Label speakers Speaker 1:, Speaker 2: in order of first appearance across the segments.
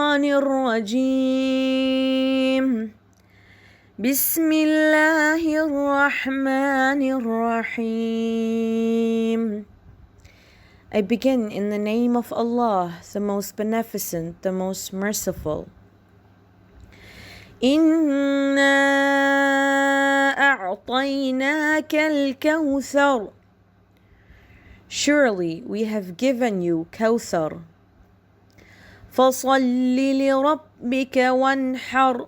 Speaker 1: الشيطان الرجيم بسم الله الرحمن الرحيم. I begin in the name of Allah, the most beneficent, the most merciful. إِنَّا أَعْطَيْنَاكَ الْكَوْثَرَ. Surely we have given you Kawthar. فَصَلِّ لِرَبِّكَ وَانْحَرْ.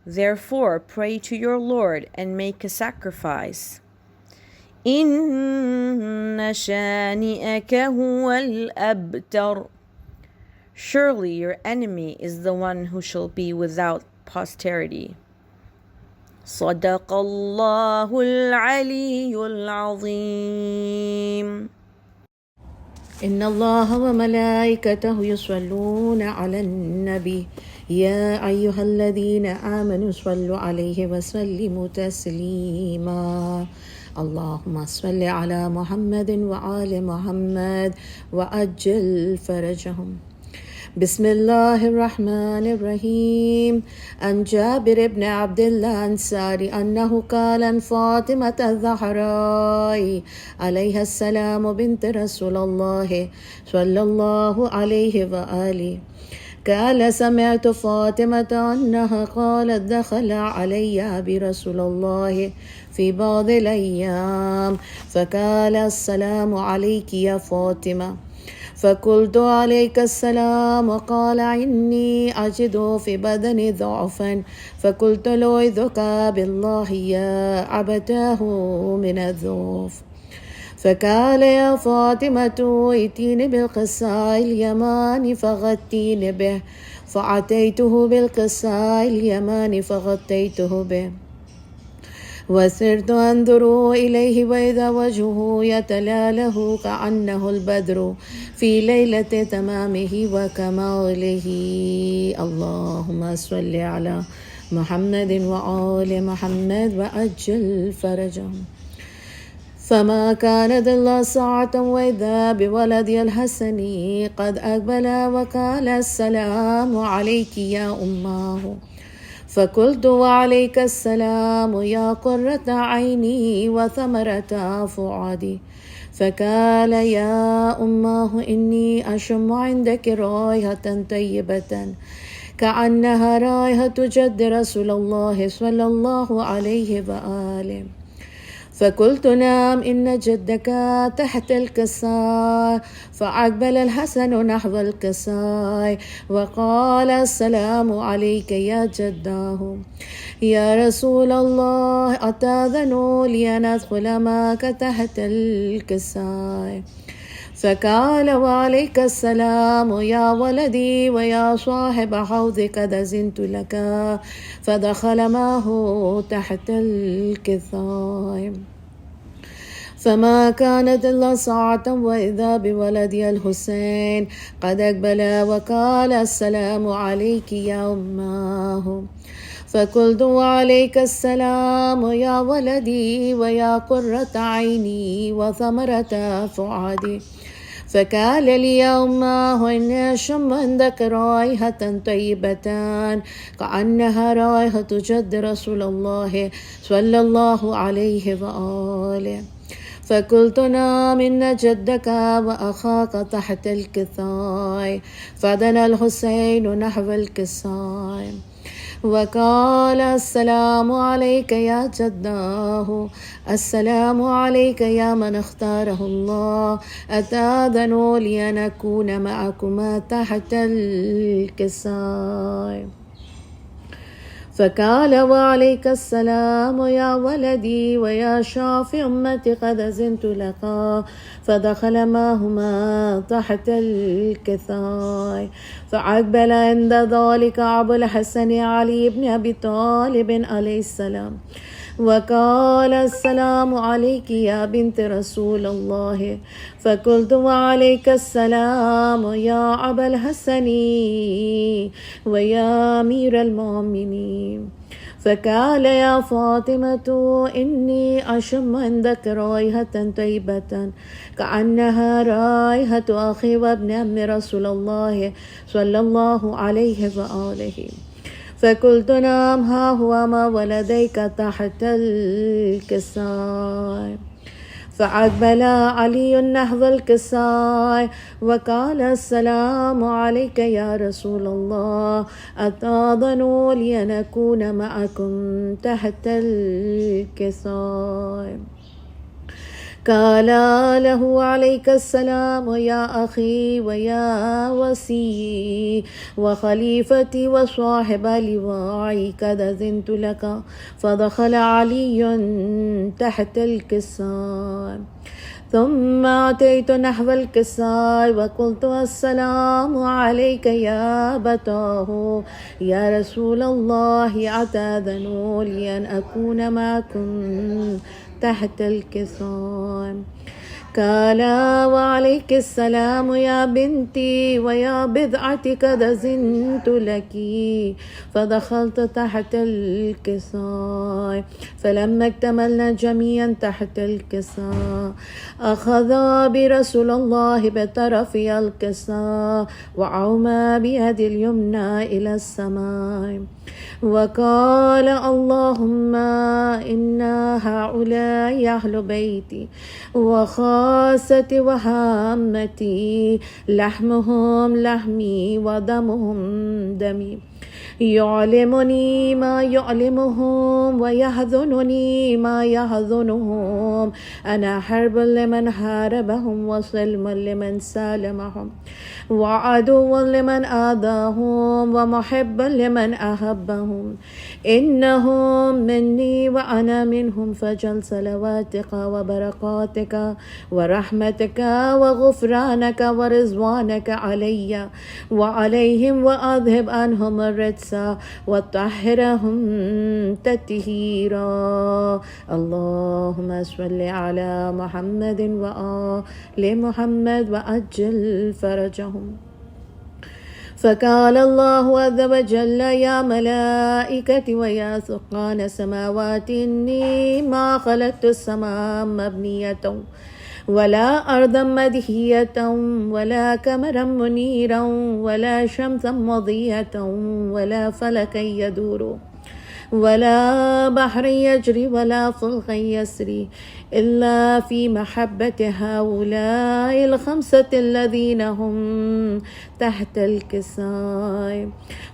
Speaker 1: Therefore pray to your Lord and make a sacrifice. إِنَّ شَانِئَكَ هُوَ الْأَبْتَرُ. Surely your enemy is the one who shall be without posterity. صدق الله العلي العظيم.
Speaker 2: إن الله وملائكته يصلون على النبي يا أيها الذين آمنوا صلوا عليه وسلموا تسليما. اللهم صل على محمد وآل محمد وأجل فرجهم. بسم الله الرحمن الرحيم. عن جابر بن عبد الله الأنصاري أنه قال عن فاطمة الزهراء عليها السلام بنت رسول الله صلى الله عليه وآله قال سمعت فاطمة أنها قالت دخل علي برسول الله في بعض الأيام فقال السلام عليك يا فاطمة، فقلت عليك السلام، وقال إني أجد في بدني ضعفا، فقلت لأعوذك بالله يا أبتاه من الضعف. فقال يا فاطمة ائتيني بالقصاء اليماني فغطيني به، فأتيته بالقصاء اليماني فغطيته به، وسرت أنظر إليه وإذا وجهه يتلاله كأنه البدر في ليلة تمامه وكماله. اللهم صل على محمد وآل محمد وأجل فرجهم. فما كانت إلا ساعة وإذا بولدي الحسن قد أقبل وقال السلام عليك يا أماه، فقلت وعليك السلام يا قرة عيني وثمرة فؤادي. فقال يا أماه إني أشم عندك رائحة طيبة كأنها رائحة جد رسول الله صلى الله عليه وآله. فقلت نعم إن جدك تحت الكساء. فأقبل الحسن نحو الكساء وقال السلام عليك يا جداه. يا رسول الله أتأذن لي أن أدخل معك تحت الكساء؟ فقال وعليك السلام يا ولدي ويا صاحب حوضك قد أذنت لك. فدخل معه تحت الكساء. فما كانت إلا ساعة وإذا بولدي الحسين قد أقبل وقال السلام عليك يا أماه. فقلت وعليك السلام يا ولدي ويا قرة عيني وثمرة فؤادي. فقال لي يا أماه إني أشم عندك رائحة طيبة كأنها رائحة جد رسول الله صلى الله عليه وآله. فقلت نعم إن جدك وأخاك تحت الكساء. فدنا الحسين نحو الكساء وقال السلام عليك يا جداه. السلام عليك يا من اختاره الله. أتأذن لي أن أكون معكما تحت الكساء؟ فقال وعليك السلام يا ولدي ويا شافي أمتي قد أذنت لك. فدخل معهما تحت الكساء. فأقبل عند ذلك أبو الحسن علي بن أبي طالب عليه السلام وقال السلام عليك يا بنت رسول الله. فقلت وعليك السلام يا أبا الحسن ويا أمير المؤمنين. فقال يا فاطمة إني أشم عندك رائحة طيبة كأنها رائحة أخي وابن عم رسول الله صلى الله عليه وآله. فقلت نعم، ها هو ما ولديك تحت الكساء. فأقبل علي نحو الكساء وقال السلام عليك يا رسول الله، أتأذن لي أن أكون معكم تحت الكساء؟ قال له عليك السلام يا أخي ويا وسيي وخليفتي وصاحب لواعي، قد أذنت لك. فدخل علي تحت الكساء. ثم أتيت نحو الكساء وقلت السلام عليك يا أبتاه يا رسول الله، أتأذن لي أن أكون معكم تحت الكساء؟ قال وعليك السلام يا بنتي ويا بضعتي، قد أذنت لك. فدخلت تحت الكساء. فلما اكتملنا جميعا تحت الكساء أخذ برسول الله بطرف الكساء وعوما بيد اليمنى إلى السماء وقال اللهم إن هؤلاء أهل بيتي وخاصتي وهامتي، لحمهم لحمي ودمهم دمي، يعلمني ما يعلمهم ويحزنني ما يحزنهم. أنا حرب لمن حاربهم وسلم لمن سالمهم وعدو لمن آذاهم ومحب لمن أحبهم. إنهم مني وأنا منهم، فجل صلواتك وبركاتك ورحمتك وغفرانك ورضوانك علي وعليهم، وأذهب عنهم الرجس وطهرهم تطهيرا. اللهم صل على محمد وآل محمد وأجل فرجهم. فقال الله عز وجل يا ملائكتي ويا سكان سماوات، إني ما خلقت السماء مبنية ولا أرضا مدهية ولا قمرا منيرا ولا شمسا مضيئة ولا فلكا يدور ولا بحر يجري ولا فلك يسري إلا في محبة هؤلاء الخمسة الذين هم تحت الكساء.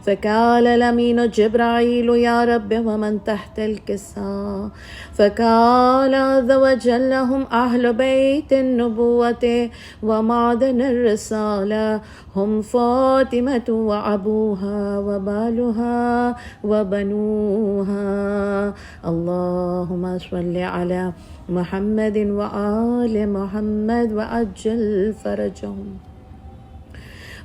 Speaker 2: فقال الأمين جبرائيل يا رب ومن تحت الكساء؟ فقال عز وجل هم أهل بيت النبوة ومعدن الرسالة، هم فاطمة وأبوها وبالها وبنوها. اللهم صل على محمد وآل محمد وأجل فرجهم.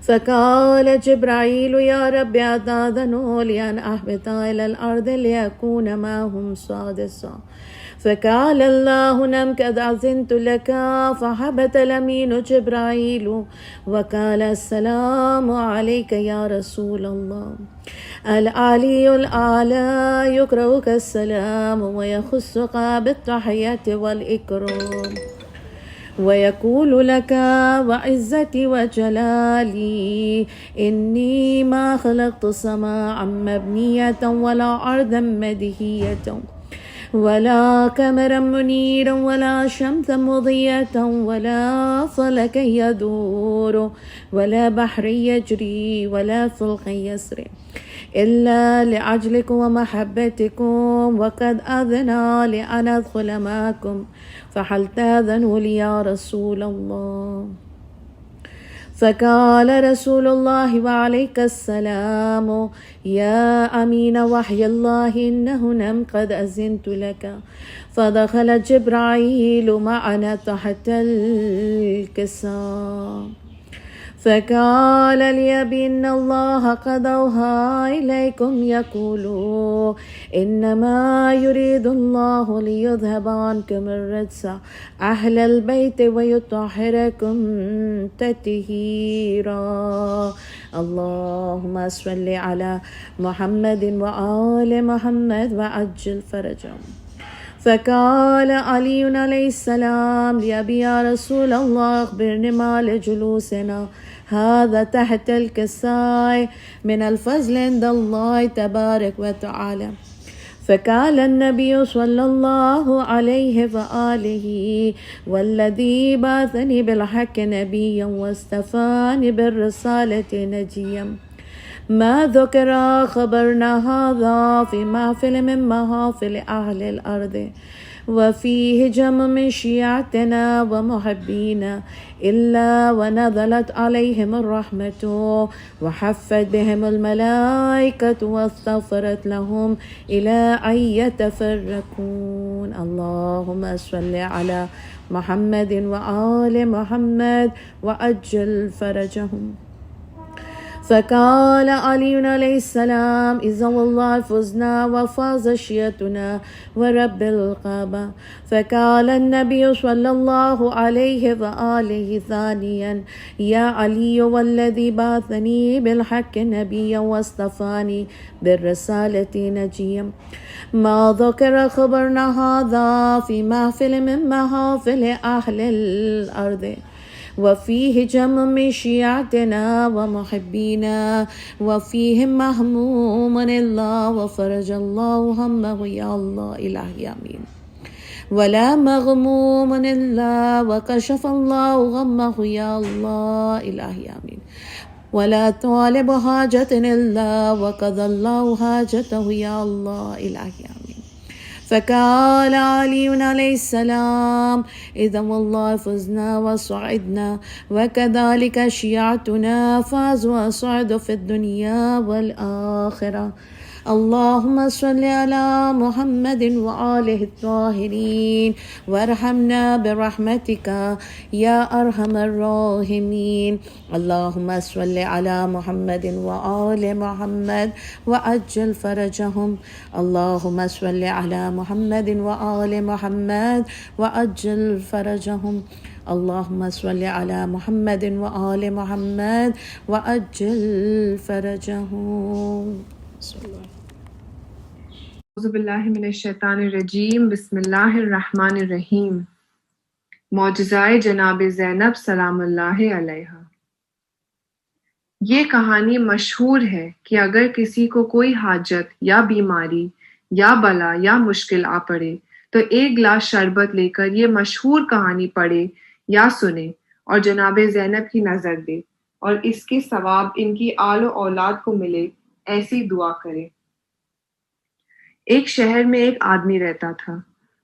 Speaker 2: فقال جبرائيل يا رب أتأذن لي أن أهبط إلى الأرض لأكون معهم سادسا؟ فقال الله نعم قد أذنت لك. فهبط الأمين جبرائيل وقال السلام عليك يا رسول الله. العلي الأعلى يقرأك السلام ويخصك بالتحية والإكرام ويقول لك وعزتي وجلالي إني ما خلقت سماء مبنية ولا أرضا مدهية ولا قمرا منيرا ولا شمسا مضيئة ولا فلكا يدور ولا بحر يجري ولا فلك يسري إلا لأجلكم ومحبتكم، وقد أذن لأن أدخل معكم، فهل تأذن لي يا رسول الله؟ فقال رسول الله وعليك السلام يا أمين وحي الله إنه نعم قد أذنت لك. فدخل جبرائيل معنا تحت الكساء. فقال لأبي إن الله قد أوحى إليكم يقول إنما يريد الله ليذهب عنكم الرجس أهل البيت ويطهركم تطهيرا. اللهم صل على محمد وآل محمد وعجل فرجهم. فقال علي عليه السلام لأبي يا رسول الله أخبرني ما لجلوسنا هذا تحت الكساء من الفضل عند الله تبارك وتعالى. فقال النبي صلى الله عليه وآله والذي بعثني بالحق نبيا واصطفاني بالرسالة نجيا ما ذكر خبرنا هذا في محفل من محافل أهل الأرض وفيه جمع من شيعتنا ومحبينا إلا ونزلت عليهم الرحمة وحفت بهم الملائكة واستغفرت لهم إلى أن يتفرقون. اللهم صل على محمد وآل محمد وأجل فرجهم. فقال علي عليه السلام إذا والله فزنا وفاز شيعتنا ورب الكعبة. فقال النبي صلى الله عليه وآله ثانيا يا علي والذي بعثني بالحق نبيا واصطفاني بالرسالة نجيا ما ذكر خبرنا هذا في محفل من محافل أهل الأرض وفيه جمع من شيعتنا ومحبينا وفيهم مهموم الله وفرج الله همه يا الله إلهي آمين ولا مغموم إلا وكشف الله غمه يا الله إلهي آمين ولا طالب حاجة إلا وقضى الله حاجته يا الله إلهي آمين. فقال علي عليه السلام إذا والله فزنا وصعدنا وكذلك شيعتنا فازوا وصعدوا في الدنيا والآخرة. اللهم صل على محمد وآله الطاهرين وارحمنا برحمتك يا أرحم الراحمين. اللهم صل على محمد وآل محمد وأجل فرجهم. اللهم صل على محمد وآل محمد وأجل فرجهم. اللهم صل على محمد وآل محمد وأجل فرجهم.
Speaker 3: اعوذ باللہ من الشیطان الرجیم بسم اللہ الرحمن الرحیم. معجزۂ جناب زینب سلام اللہ علیہا. یہ کہانی مشہور ہے کہ اگر کسی کو کوئی حاجت یا بیماری یا بلا یا مشکل آ پڑے تو ایک گلاس شربت لے کر یہ مشہور کہانی پڑھے یا سنے اور جناب زینب کی نظر دے اور اس کے ثواب ان کی آل و اولاد کو ملے، ایسی دعا کرے. ایک شہر میں ایک آدمی رہتا تھا.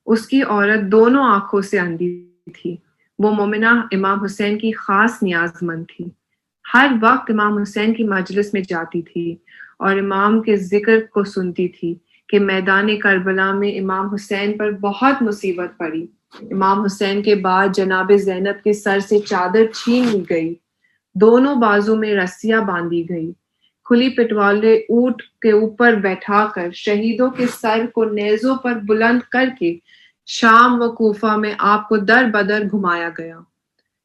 Speaker 3: اس کی عورت دونوں آنکھوں سے اندھی تھی. وہ مومنہ امام حسین کی خاص نیاز مند تھی. ہر وقت امام حسین کی مجلس میں جاتی تھی اور امام کے ذکر کو سنتی تھی کہ میدان کربلا میں امام حسین پر بہت مصیبت پڑی. امام حسین کے بعد جناب زینب کے سر سے چادر چھین لی گئی، دونوں بازو میں رسیاں باندھی گئی، کھلی پٹوالے اونٹ کے اوپر بیٹھا کر شہیدوں کے سر کو نیزوں پر بلند کر کے شام و کوفہ میں آپ کو در بدر گھمایا گیا.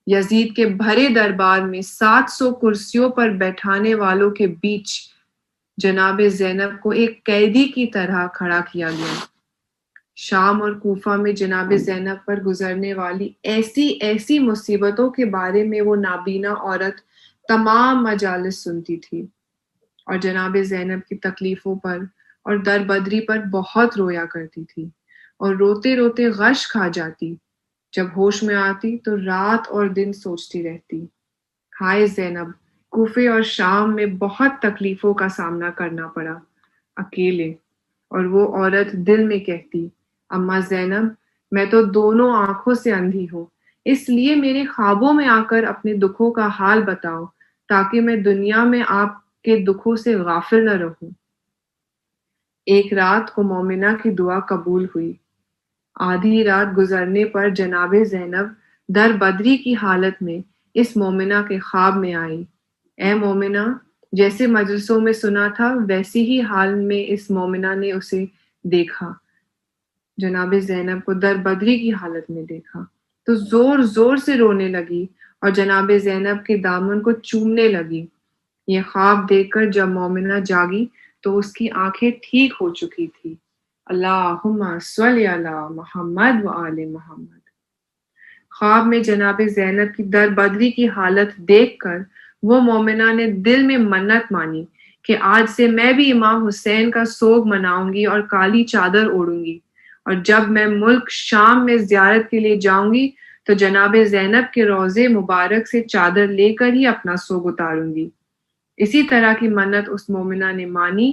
Speaker 3: یزید کے بھرے دربار میں 700 کرسیوں پر بیٹھانے والوں کے بیچ جناب زینب کو ایک قیدی کی طرح کھڑا کیا گیا. شام اور کوفہ میں جناب زینب پر گزرنے والی ایسی مصیبتوں کے بارے میں وہ نابینا عورت تمام مجالس سنتی تھی اور جناب زینب کی تکلیفوں پر اور دربدری پر بہت رویا کرتی تھی اور روتے روتے غش کھا جاتی. جب ہوش میں آتی تو رات اور دن سوچتی رہتی. ہائے زینب، کوفے اور شام میں بہت تکلیفوں کا سامنا کرنا پڑا اکیلے. اور وہ عورت دل میں کہتی، اماں زینب، میں تو دونوں آنکھوں سے اندھی ہوں، اس لیے میرے خوابوں میں آ کر اپنے دکھوں کا حال بتاؤ تاکہ میں دنیا میں آپ کے دکھوں سے غافل نہ رہوں. ایک رات کو مومنہ کی دعا قبول ہوئی. آدھی رات گزرنے پر جناب زینب در بدری کی حالت میں اس مومنہ کے خواب میں آئی۔ اے مومنہ، جیسے مجلسوں میں سنا تھا ویسی ہی حال میں اس مومنہ نے اسے دیکھا، جناب زینب کو در بدری کی حالت میں دیکھا تو زور زور سے رونے لگی اور جناب زینب کے دامن کو چومنے لگی۔ یہ خواب دیکھ کر جب مومنہ جاگی تو اس کی آنکھیں ٹھیک ہو چکی تھی۔ اللہم صلی علی محمد و آل محمد۔ خواب میں جناب زینب کی در بدری کی حالت دیکھ کر وہ مومنہ نے دل میں منت مانی کہ آج سے میں بھی امام حسین کا سوگ مناؤں گی اور کالی چادر اوڑھوں گی، اور جب میں ملک شام میں زیارت کے لیے جاؤں گی تو جناب زینب کے روضے مبارک سے چادر لے کر ہی اپنا سوگ اتاروں گی۔ اسی طرح کی منت اس مومنہ نے مانی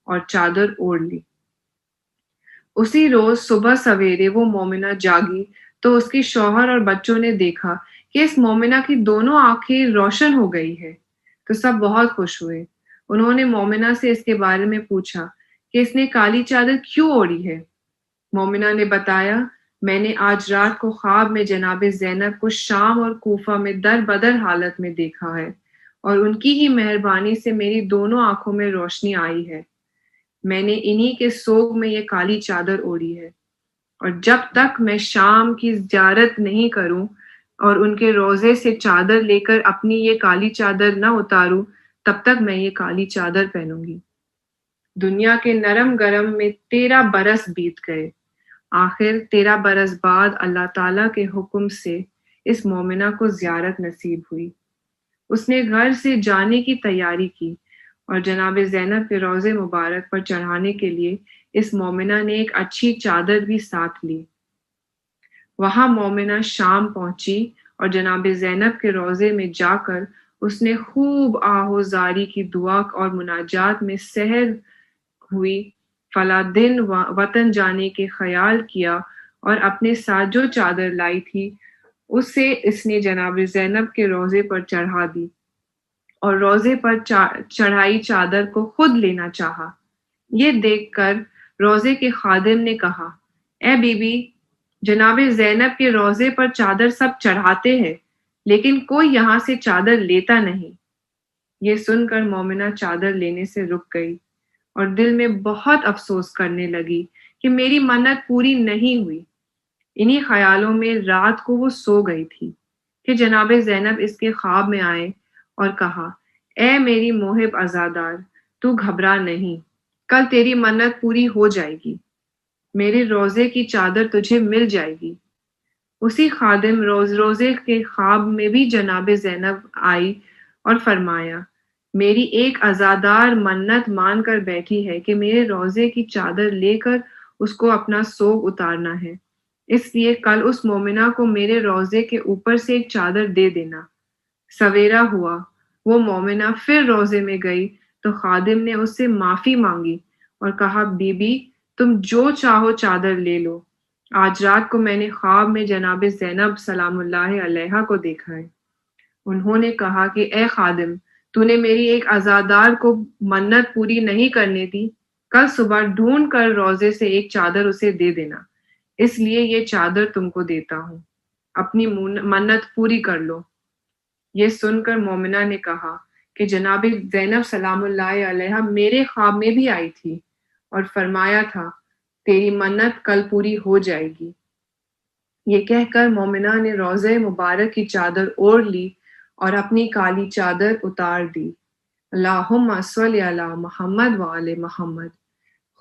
Speaker 3: اور چادر اوڑھ لی۔ اسی روز صبح سویرے وہ مومنہ جاگی تو اس کے شوہر اور بچوں نے دیکھا کہ اس مومنہ کی دونوں آنکھیں روشن ہو گئی ہے، تو سب بہت خوش ہوئے۔ انہوں نے مومنہ سے اس کے بارے میں پوچھا کہ اس نے کالی چادر کیوں اوڑھی ہے؟ مومنہ نے بتایا، میں نے آج رات کو خواب میں جناب زینب کو شام اور کوفہ میں در بدر حالت میں دیکھا ہے، اور ان کی ہی مہربانی سے میری دونوں آنکھوں میں روشنی آئی ہے۔ میں نے انہی کے سوگ میں یہ کالی چادر اوڑھی ہے، اور جب تک میں شام کی زیارت نہیں کروں اور ان کے روضے سے چادر لے کر اپنی یہ کالی چادر نہ اتاروں تب تک میں یہ کالی چادر پہنوں گی۔ دنیا کے نرم گرم میں 13 برس بیت گئے۔ آخر 13 برس بعد اللہ تعالیٰ کے حکم سے اس مومنہ کو زیارت نصیب ہوئی۔ اس نے گھر سے جانے کی تیاری کی اور جناب زینب کے روضے مبارک پر چڑھانے کے لیے اس مومنہ نے ایک اچھی چادر بھی ساتھ لی۔ وہاں مومنہ شام پہنچی اور جناب زینب کے روضے میں جا کر اس نے خوب آہوزاری کی دعا اور مناجات میں سحر ہوئی، فلاں دن وطن جانے کے خیال کیا اور اپنے ساتھ جو چادر لائی تھی اسے اس نے جناب زینب کے روضے پر چڑھا دی اور روضے پر چڑھائی چادر کو خود لینا چاہا۔ یہ دیکھ کر روضے کے خادم نے کہا، اے بی بی، جناب زینب کے روضے پر چادر سب چڑھاتے ہیں لیکن کوئی یہاں سے چادر لیتا نہیں۔ یہ سن کر مومنہ چادر لینے سے رک گئی اور دل میں بہت افسوس کرنے لگی کہ میری منت پوری نہیں ہوئی۔ انہی خیالوں میں رات کو وہ سو گئی تھی کہ جناب زینب اس کے خواب میں آئے اور کہا، اے میری محب عزادار، تو گھبرا نہیں، کل تیری منت پوری ہو جائے گی، میرے روضے کی چادر تجھے مل جائے گی۔ اسی خادم روزے کے خواب میں بھی جناب زینب آئی اور فرمایا، میری ایک عزادار منت مان کر بیٹھی ہے کہ میرے روضے کی چادر لے کر اس کو اپنا سوگ اتارنا ہے، اس لیے کل اس مومنہ کو میرے روضے کے اوپر سے ایک چادر دے دینا۔ سویرا ہوا، وہ مومنہ پھر روضے میں گئی تو خادم نے اس سے معافی مانگی اور کہا، بی بی تم جو چاہو چادر لے لو، آج رات کو میں نے خواب میں جناب زینب سلام اللہ علیہا کو دیکھا ہے۔ انہوں نے کہا کہ اے خادم، تو نے میری ایک عزادار کو منت پوری نہیں کرنے دی، کل صبح ڈھونڈ کر روضے سے ایک چادر اسے دے دینا، اس لیے یہ چادر تم کو دیتا ہوں، اپنی منت پوری کر لو۔ یہ سن کر مومنہ نے کہا کہ جناب زینب سلام اللہ علیہا میرے خواب میں بھی آئی تھی اور فرمایا تھا تیری منت کل پوری ہو جائے گی۔ یہ کہہ کر مومنہ نے روضہ مبارک کی چادر اوڑھ لی اور اپنی کالی چادر اتار دی۔ اللہم صلی علی محمد و آل محمد۔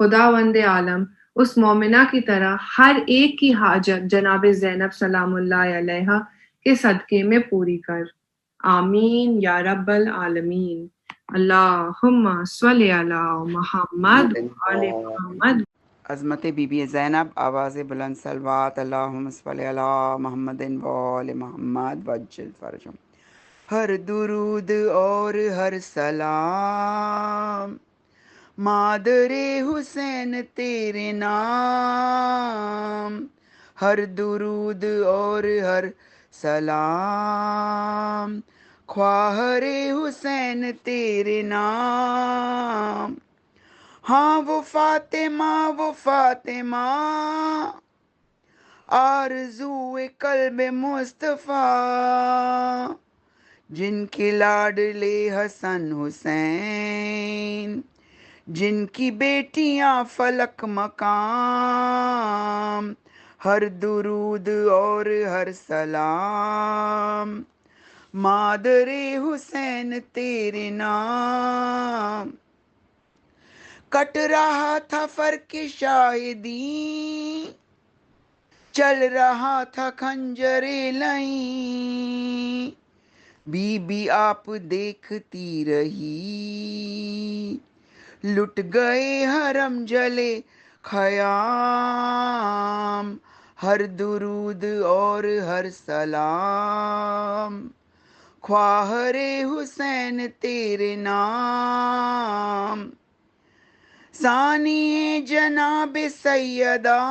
Speaker 3: خداوند عالم اس مومنہ کی طرح ہر ایک کی حاجت جناب زینب سلام اللہ علیہا کے صدقے میں پوری کر، آمین یا رب العالمین۔ اللہم صلی علی محمد و آل محمد۔
Speaker 4: عظمت بی بی زینب، آواز بلند صلوات، اللہم صلی علی محمد و آل محمد وجل فرجم۔ ہر درود اور ہر سلام مادر حسین تیرے نام، ہر درود اور ہر سلام خواہر حسین تیرے نام۔ ہاں وہ فاطمہ آرزو قلب مصطفیٰ، جن کے لاڈلے حسن حسین، جن کی بیٹیاں فلک مقام، ہر درود اور ہر سلام مادر حسین تیرے نام۔ کٹ رہا تھا فرق شاہدین، چل رہا تھا خنجر لئیں، بی بی آپ دیکھتی رہی، لٹ گئے حرم جلے خیام، ہر درود اور ہر سلام خواہر حسین تیرے نام۔ ثانی جناب سیدہ،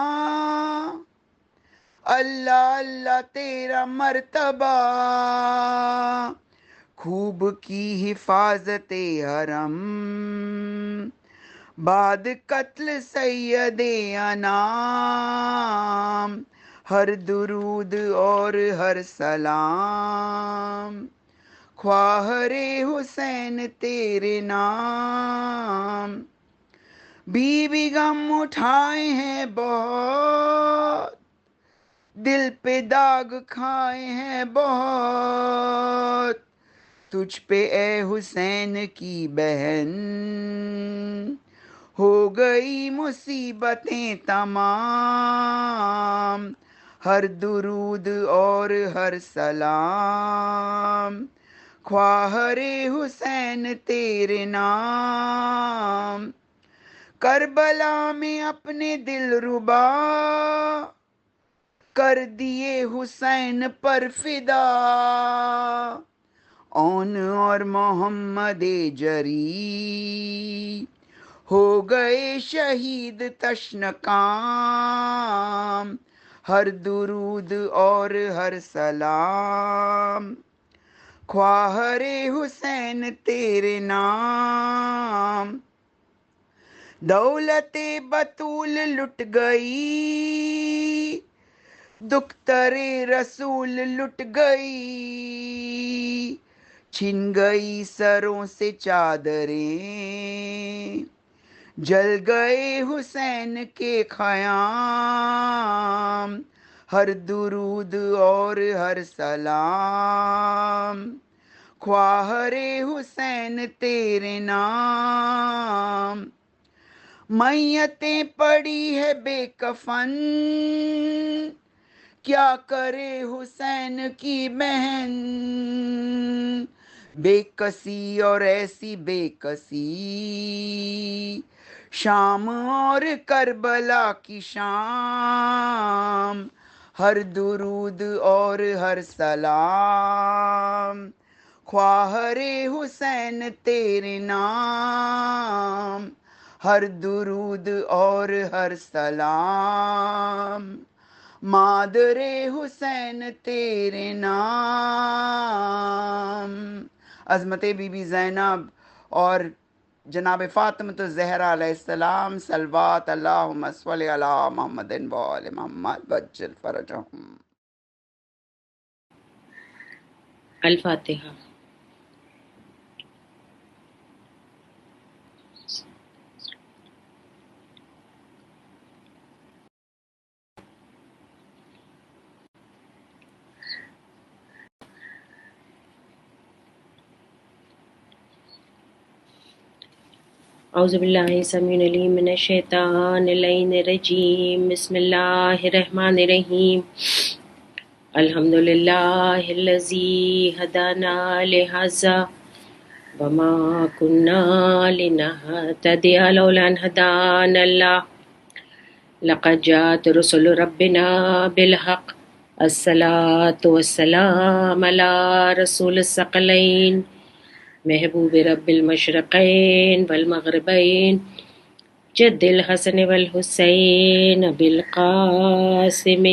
Speaker 4: اللہ اللہ تیرا مرتبہ، خوب کی حفاظت حرم، بعد قتل سید انام، ہر درود اور ہر سلام خواہر حسین تیرے نام۔ بی بی غم اٹھائے ہیں بہت، دل پہ داغ کھائے ہیں بہت، تجھ پہ اے حسین کی بہن ہو گئی مصیبتیں تمام، ہر درود اور ہر سلام خواہر حسین تیرے نام۔ کربلا میں اپنے دل ربا کر دیے حسین پر فدا، اون اور محمد جری ہو گئے شہید تشنکام، ہر درود اور ہر سلام خواہر حسین تیرے نام۔ دولت بطول لٹ گئی، دختر رسول لٹ گئی، چھن گئی سروں سے چادریں، جل گئے حسین کے خیام، ہر درود اور ہر سلام خواہر حسین تیرے نام۔ میتیں پڑی ہے بے کفن، کیا کرے حسین کی بہن، بے کسی اور ایسی بے کسی، شام اور کربلا کی شام، ہر درود اور ہر سلام خواہر حسین تیرے نام، ہر درود اور ہر سلام مادر حسین تیرے نام۔ عظمت بی بی زینب اور جناب فاطمۃ الزہرا علیہ السلام، صلوات اللہم صلی علی محمد و آل محمد وعجل فرجہم۔
Speaker 5: الفاتحہ۔ اعوذ باللہ السمیع العلیم من الشیطان اللعین الرجیم، بسم اللہ الرحمن الرحیم۔ الحمد للہ الذی ہدانا لہذا وما كنا لنهتدي لولا ان هدانا الله، لقد جاءت رسل ربنا بالحق، الصلاة والسلام على رسول الثقلین محبوب رب المشرقین والمغربین، جد الحسن والحسین بالقاسم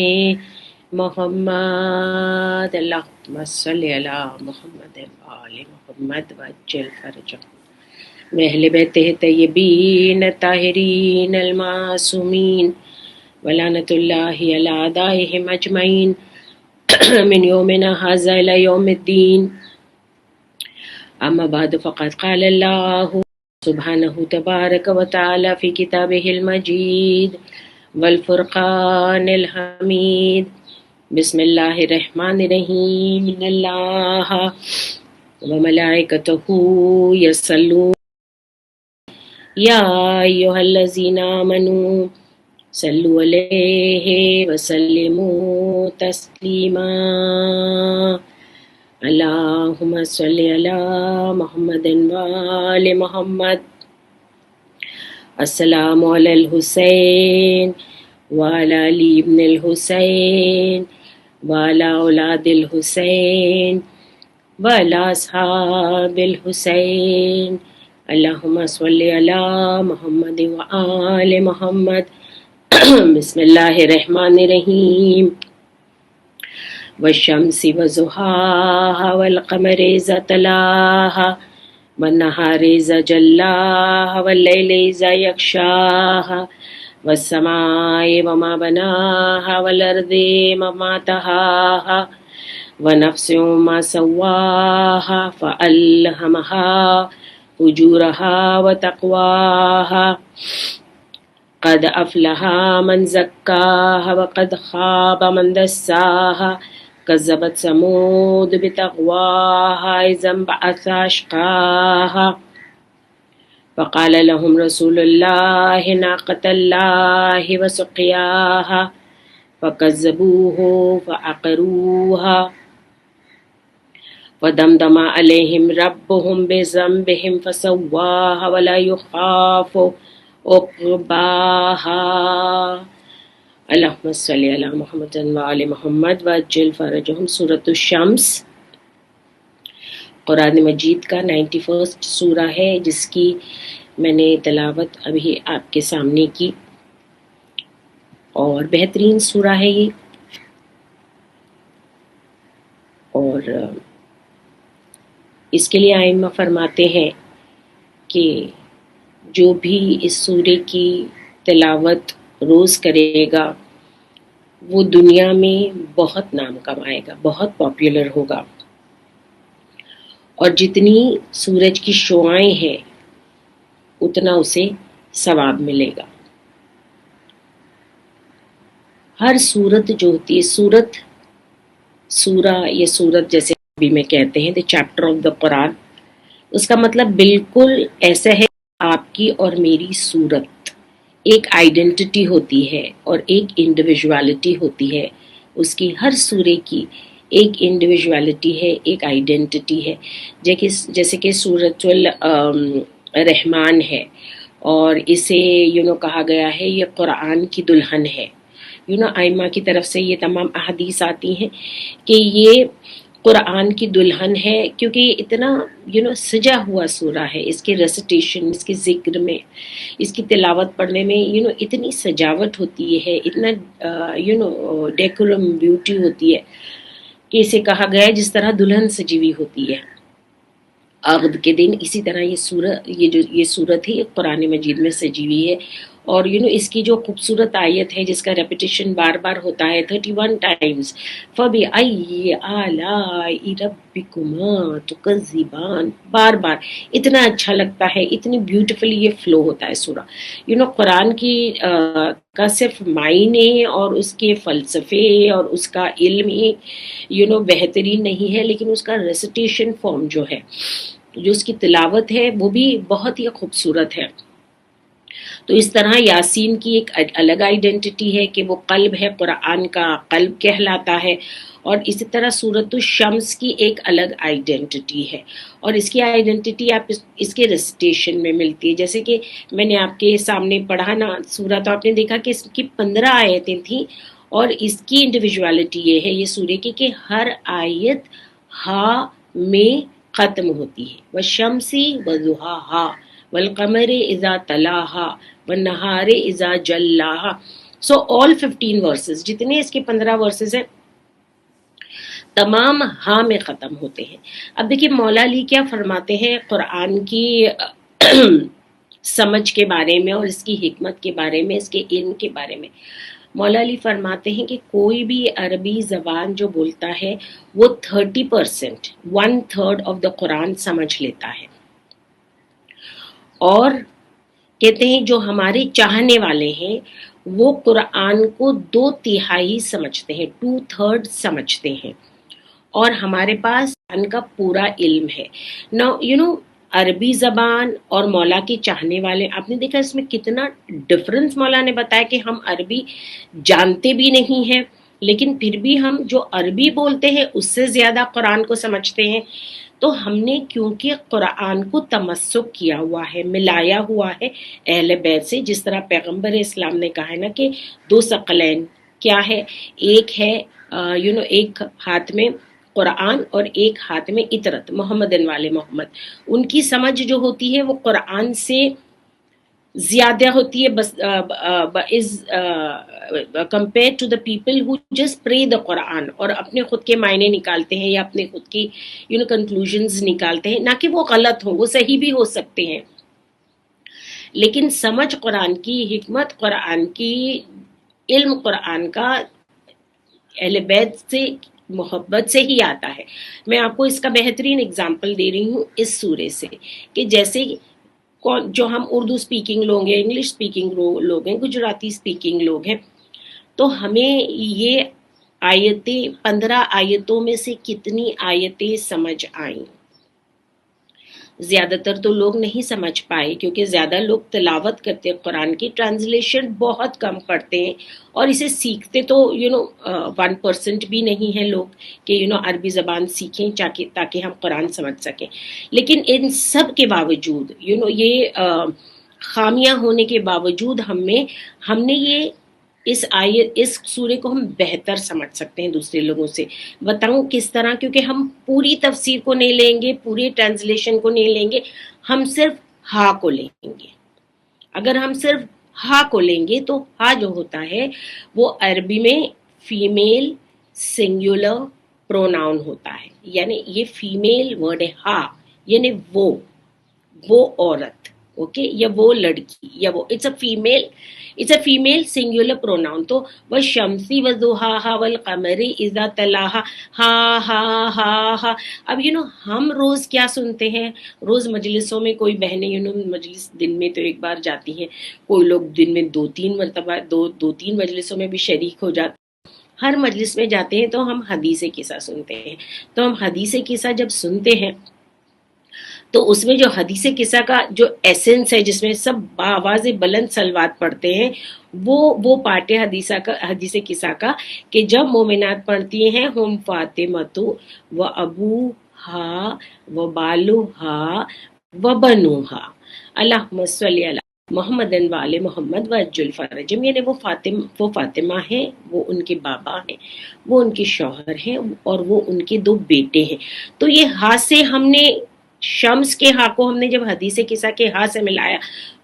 Speaker 5: محمد، اللہم صلی علی محمد وآل محمد وعجل فرجہم، اہل بیتہ طیبین الطاہرین المعصومین، ولعنۃ اللہ علی اعدائہم اجمعین من یومنا ھذا الی یوم الدین۔ أما بعد فقد قال الله سبحانه تبارك وتعالى في كتابه المجيد والفرقان الحميد بسم الله الرحمن الرحيم إن الله وملائكته يصلون يا أيها الذين آمنوا صلوا عليه وسلموا تسليما اللهم صل على محمد وآل محمد السلام على الحسين وعلى علي بن الحسين وعلى أولاد الحسين وعلى أصحاب الحسين اللهم صل على محمد وآل محمد بسم الله الرحمن الرحيم والشمس وضحاها والقمر إذا تلاها والنهار إذا جلاها والليل إذا يغشاها والسماء وما بناها والأرض وما طحاها ونفس ما سواها فألهمها فجورها وتقواها قد أفلح من زكاها وقد خاب من دساها كذبت ثمود بتقواها إذ انبعث أشقاها فقال لهم رسول الله ناقة الله وسقياها فكذبوه فعقروها فدمدم عليهم ربهم بذنبهم فسواها ولا يخاف عقباها اللهم صل على محمد وآل محمد وعجل فرجهم سورة الشمس قرآن مجید کا 91 سورہ ہے جس کی میں نے تلاوت ابھی آپ کے سامنے کی، اور بہترین سورہ ہے یہ، اور اس کے لیے ائمہ فرماتے ہیں کہ جو بھی اس سورے کی تلاوت روز کرے گا وہ دنیا میں بہت نام کمائے گا، بہت پاپولر ہوگا، اور جتنی سورج کی شعائیں ہیں اتنا اسے ثواب ملے گا۔ ہر سورت جو ہوتی ہے، سورہ یا سورت جیسے بھی میں کہتے ہیں، the chapter of the قرآن، اس کا مطلب بالکل ایسا ہے، آپ کی اور میری سورت ایک آئیڈینٹی ہوتی ہے اور ایک انڈیویژوالٹی ہوتی ہے، اس کی ہر سورے کی ایک انڈیویژوالٹی ہے، ایک آئیڈینٹی ہے، جیسے کہ سورۃ الرحمن ہے، اور اسے کہا گیا ہے یہ قرآن کی دلہن ہے۔ ائمہ کی طرف سے یہ تمام احادیث آتی ہیں کہ یہ قرآن کی دلہن ہے، کیونکہ یہ اتنا سجا ہوا سورہ ہے، اس کے ریسیٹیشن، اس کے ذکر میں، اس کی تلاوت پڑھنے میں اتنی سجاوٹ ہوتی ہے، اتنا ڈیکورم بیوٹی ہوتی ہے کہ اسے کہا گیا ہے جس طرح دلہن سجی ہوئی ہوتی ہے عقد کے دن، اسی طرح یہ صورت ہے، یہ قرآن مجید میں سجی ہوئی ہے، اور اس کی جو خوبصورت آیت ہے جس کا ریپیٹیشن بار بار ہوتا ہے 31 ٹائمز، فَبِأَيِّ آلَاءِ رَبِّكُمَا تُكَذِّبَانِ، بار بار اتنا اچھا لگتا ہے، اتنی بیوٹیفلی یہ فلو ہوتا ہے سورہ۔ قرآن کی کا صرف معنی اور اس کے فلسفے اور اس کا علم ہی بہترین نہیں ہے، لیکن اس کا ریسیٹیشن فارم جو ہے، جو اس کی تلاوت ہے، وہ بھی بہت ہی خوبصورت ہے۔ تو اس طرح یاسین کی ایک الگ آئیڈینٹی ہے کہ وہ قلب ہے، قرآن کا قلب کہلاتا ہے، اور اسی طرح سورۃ الشمس کی ایک الگ آئیڈینٹی ہے، اور اس کی آئیڈینٹی آپ اس کے ریسیٹیشن میں ملتی ہے۔ جیسے کہ میں نے آپ کے سامنے پڑھا نا سورہ، تو آپ نے دیکھا کہ اس کی 15 آیتیں تھیں، اور اس کی انڈیویژوالٹی یہ ہے یہ سورہ کی کہ ہر آیت ہا میں ختم ہوتی ہے، والشمس وضحاہا والقمر اذا تلاہا والنہار اذا جلاہا۔ سو all 15 ورسز، جتنے اس کے 15 ورسز ہیں، تمام ہاں میں ختم ہوتے ہیں۔ اب دیکھیں مولا علی کیا فرماتے ہیں قرآن کی سمجھ کے بارے میں اور اس کی حکمت کے بارے میں، اس کے علم کے بارے میں۔ مولا علی فرماتے ہیں کہ کوئی بھی عربی زبان جو بولتا ہے وہ 30%، 1/3 آف دا قرآن سمجھ لیتا ہے، اور کہتے ہیں جو ہمارے چاہنے والے ہیں وہ قرآن کو 2/3 سمجھتے ہیں، 2/3 سمجھتے ہیں، اور ہمارے پاس قرآن کا پورا علم ہے۔ نا عربی زبان اور مولا کے چاہنے والے، آپ نے دیکھا اس میں کتنا ڈفرنس مولا نے بتایا کہ ہم عربی جانتے بھی نہیں ہیں لیکن پھر بھی ہم جو عربی بولتے ہیں اس سے زیادہ قرآن کو سمجھتے ہیں۔ تو ہم نے کیونکہ قرآن کو تمسک کیا ہوا ہے، ملایا ہوا ہے اہل بیت سے، جس طرح پیغمبر اسلام نے کہا ہے نا کہ 2 ثقلین کیا ہے، ایک ہے ایک ہاتھ میں قرآن اور ایک ہاتھ میں اطرت، محمد والے محمد، ان کی سمجھ جو ہوتی ہے وہ قرآن سے زیادہ ہوتی ہے، بس is compare to the people who just pray the قرآن، اور اپنے خود کے معنی نکالتے ہیں یا اپنے خود کی کنکلوژنز نکالتے ہیں، نہ کہ وہ غلط ہوں، وہ صحیح بھی ہو سکتے ہیں، لیکن سمجھ قرآن کی، حکمت قرآن کی، علم قرآن کا اہل بیت سے محبت سے ہی آتا ہے۔ میں آپ کو اس کا بہترین اگزامپل دے رہی ہوں اس سورے سے، کہ جیسے جو ہم اردو سپیکنگ لوگ ہیں، انگلش سپیکنگ لوگ ہیں، گجراتی سپیکنگ لوگ ہیں، تو ہمیں یہ آیتیں 15 آیتوں میں سے کتنی آیتیں سمجھ آئیں؟ زیادہ تر تو لوگ نہیں سمجھ پائے، کیونکہ زیادہ لوگ تلاوت کرتے ہیں قرآن کی، ٹرانسلیشن بہت کم پڑھتے ہیں، اور اسے سیکھتے تو 1% بھی نہیں ہے لوگ کہ عربی زبان سیکھیں تاکہ ہم قرآن سمجھ سکیں۔ لیکن ان سب کے باوجود یہ خامیاں ہونے کے باوجود ہم نے یہ اس سورے کو ہم بہتر سمجھ سکتے ہیں دوسرے لوگوں سے۔ بتاؤں کس طرح؟ کیونکہ ہم پوری تفسیر کو نہیں لیں گے، پوری ٹرانسلیشن کو نہیں لیں گے، ہم صرف ہا کو لیں گے۔ اگر ہم صرف ہا کو لیں گے تو ہا جو ہوتا ہے وہ عربی میں فیمیل سنگولر پروناؤن ہوتا ہے، یعنی یہ فیمیل ورڈ ہے ہا، یعنی وہ عورت، اوکے، یا وہ لڑکی، یا وہ it's a female singular pronoun. تو والشمسی وضحاها والقمر اذا تلاها، ہا ہا ہا ہا۔ اب ہم روز کیا سنتے ہیں؟ روز مجلسوں میں کوئی بہنیں مجلس دن میں تو ایک بار جاتی ہیں، کوئی لوگ دن میں 2-3 مرتبہ 2-3 مجلسوں میں بھی شریک ہو جاتے ہیں۔ ہر مجلس میں جاتے ہیں تو ہم حدیث قصہ سنتے ہیں، تو ہم حدیث قصہ جب سنتے ہیں تو اس میں جو حدیث قصہ کا جو ایسنس ہے، جس میں سب بآواز بلند صلوات پڑھتے ہیں، وہ پارٹ ہے حدیث قصہ کا، کہ جب مومنات پڑھتی ہیں ہم فاطمۃ و ابوہا و بالوہا و بنوہا اللہم صلی علی محمد والے محمد وعجل فرجہم، یعنی وہ فاطمہ ہیں، وہ ان کے بابا ہیں، وہ ان کے شوہر ہیں، اور وہ ان کے 2 بیٹے ہیں۔ تو یہ ہاتھ سے ہم نے شمس کے ہاں کو ہم نے جب حدیث قصہ کے ہاں سے ملایا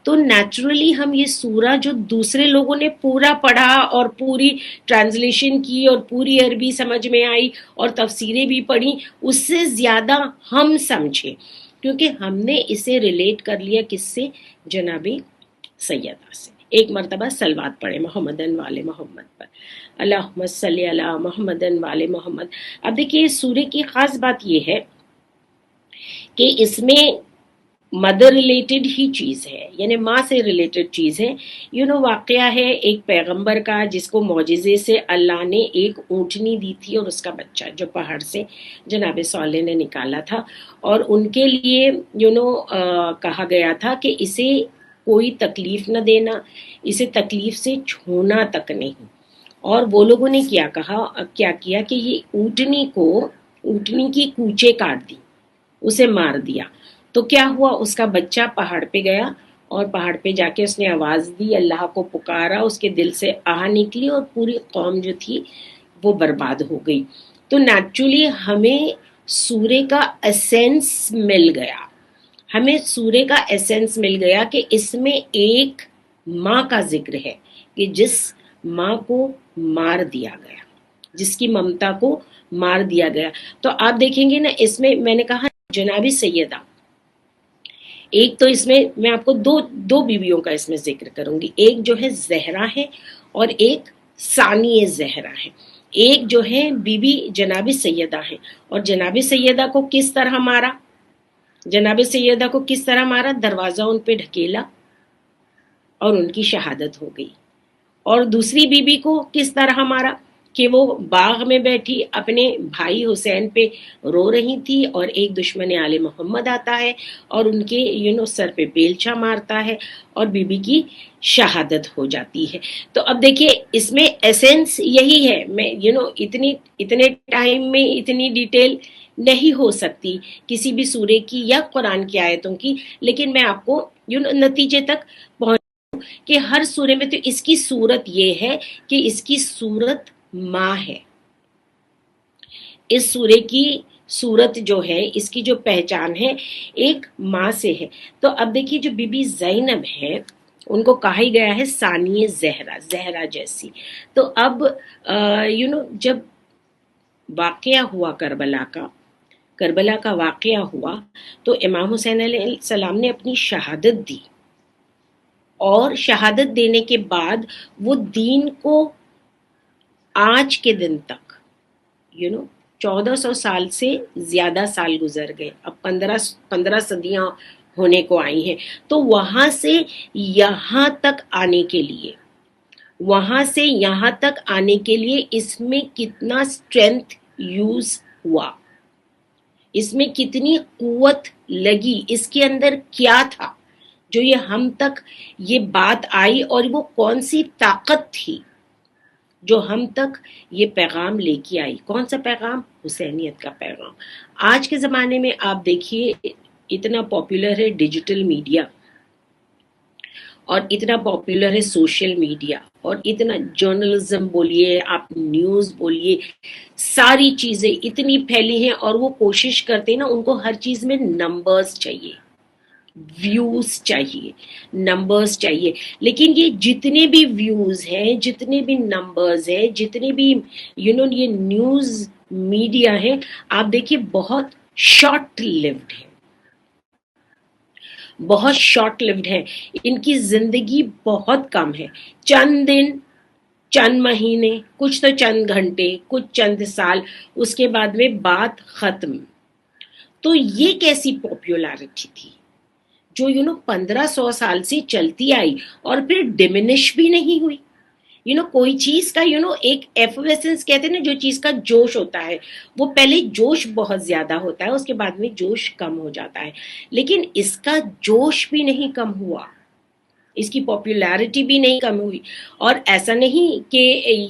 Speaker 5: تو نیچرلی ہم یہ سورہ جو دوسرے لوگوں نے پورا پڑھا اور پوری ٹرانسلیشن کی اور پوری عربی سمجھ میں آئی اور تفسیریں بھی پڑھی، اس سے زیادہ ہم سمجھے، کیونکہ ہم نے اسے ریلیٹ کر لیا کس سے؟ جناب سیدہ سے۔ ایک مرتبہ صلوات پڑھے محمد والے محمد پر، اللہم صلی علی محمد والے محمد۔ اب دیکھیے سورے کی خاص بات یہ ہے کہ اس میں مدر ریلیٹڈ ہی چیز ہے، یعنی ماں سے ریلیٹڈ چیز ہے۔ واقعہ ہے ایک پیغمبر کا جس کو معجزے سے اللہ نے ایک اونٹنی دی تھی اور اس کا بچہ جو پہاڑ سے جناب صالح نے نکالا تھا، اور ان کے لیے کہا گیا تھا کہ اسے کوئی تکلیف نہ دینا، اسے تکلیف سے چھونا تک نہیں۔ اور وہ لوگوں نے کیا کیا کہ یہ اونٹنی کی کوچے کاٹ دی، اسے مار دیا۔ تو کیا ہوا؟ اس کا بچہ پہاڑ پہ گیا اور پہاڑ پہ جا کے اس نے آواز دی، اللہ کو پکارا، اس کے دل سے آہ نکلی اور پوری قوم جو تھی وہ برباد ہو گئی۔ تو نیچرلی ہمیں سورے کا ایسنس مل گیا، کہ اس میں ایک ماں کا ذکر ہے کہ جس ماں کو مار دیا گیا، جس کی ممتا کو مار دیا گیا۔ تو آپ دیکھیں گے نا، اس میں میں نے کہا جناب سیدہ، ایک تو اس میں آپ کو دو بیویوں کا اس میں ذکر کروں گی، ایک جو ہے زہرا ہے اور ایک ثانی زہرا ہیں، ایک جو ہے بی بی جناب سیدہ ہیں، اور جناب سیدہ کو کس طرح مارا، جناب سیدہ کو کس طرح مارا، دروازہ ان پہ ڈھکیلا اور ان کی شہادت ہو گئی. اور دوسری بی بی کو کس طرح مارا کہ وہ باغ میں بیٹھی اپنے بھائی حسین پہ رو رہی تھی، اور ایک دشمن آل محمد آتا ہے اور ان کے سر پہ بیلچا مارتا ہے اور بی بی کی شہادت ہو جاتی ہے. تو اب دیکھیے اس میں ایسنس یہی ہے. میں اتنے ٹائم میں اتنی ڈیٹیل نہیں ہو سکتی کسی بھی سورے کی یا قرآن کی آیتوں کی، لیکن میں آپ کو نتیجے تک پہنچ کہ ہر سورے میں تو اس کی صورت یہ ہے کہ اس کی صورت ماں ہے. اس سورے کی صورت جو ہے، اس کی جو پہچان ہے ایک ماں سے ہے. تو اب دیکھیے جو بی بی زینب ہے ان کو کہا ہی گیا ہے ثانی زہرا، زہرا جیسی. تو اب جب واقعہ ہوا کربلا کا واقعہ ہوا تو امام حسین علیہ السلام نے اپنی شہادت دی، اور شہادت دینے کے بعد وہ دین کو آج کے دن تک 1400 سال سے زیادہ سال گزر گئے، اب 15 صدیاں ہونے کو آئی ہیں. تو وہاں سے یہاں تک آنے کے لیے اس میں کتنا اسٹرینتھ یوز ہوا، اس میں کتنی قوت لگی، اس کے اندر کیا تھا جو یہ ہم تک یہ بات آئی، اور وہ کون سی طاقت تھی جو ہم تک یہ پیغام لے کے آئی. کون سا پیغام؟ حسینیت کا پیغام. آج کے زمانے میں آپ دیکھیے اتنا پاپولر ہے ڈیجیٹل میڈیا، اور اتنا پاپولر ہے سوشل میڈیا، اور اتنا جرنلزم بولیے، آپ نیوز بولیے، ساری چیزیں اتنی پھیلی ہیں، اور وہ کوشش کرتے ہیں نا، ان کو ہر چیز میں نمبرز چاہیے، ویوز چاہیے، نمبرز چاہیے. لیکن یہ جتنے بھی ویوز ہیں، جتنے بھی نمبرز ہیں، جتنے بھی یہ نیوز میڈیا ہیں، آپ دیکھیے بہت شارٹ لیوڈ ہیں، بہت شارٹ لیوڈ ہیں. ان کی زندگی بہت کم ہے، چند دن، چند مہینے، کچھ تو چند گھنٹے، کچھ چند سال، اس کے بعد میں بات ختم. تو یہ کیسی پاپولیرٹی تھی جو 1500 سال سے چلتی آئی اور پھر ڈیمینش بھی نہیں ہوئی. کوئی چیز کا ایک ایفویسنس کہتے ہیں نا، جو چیز کا جوش ہوتا ہے وہ پہلے جوش بہت زیادہ ہوتا ہے، اس کے بعد میں جوش کم ہو جاتا ہے. لیکن اس کا جوش بھی نہیں کم ہوا، اس کی پاپولیرٹی بھی نہیں کم ہوئی. اور ایسا نہیں کہ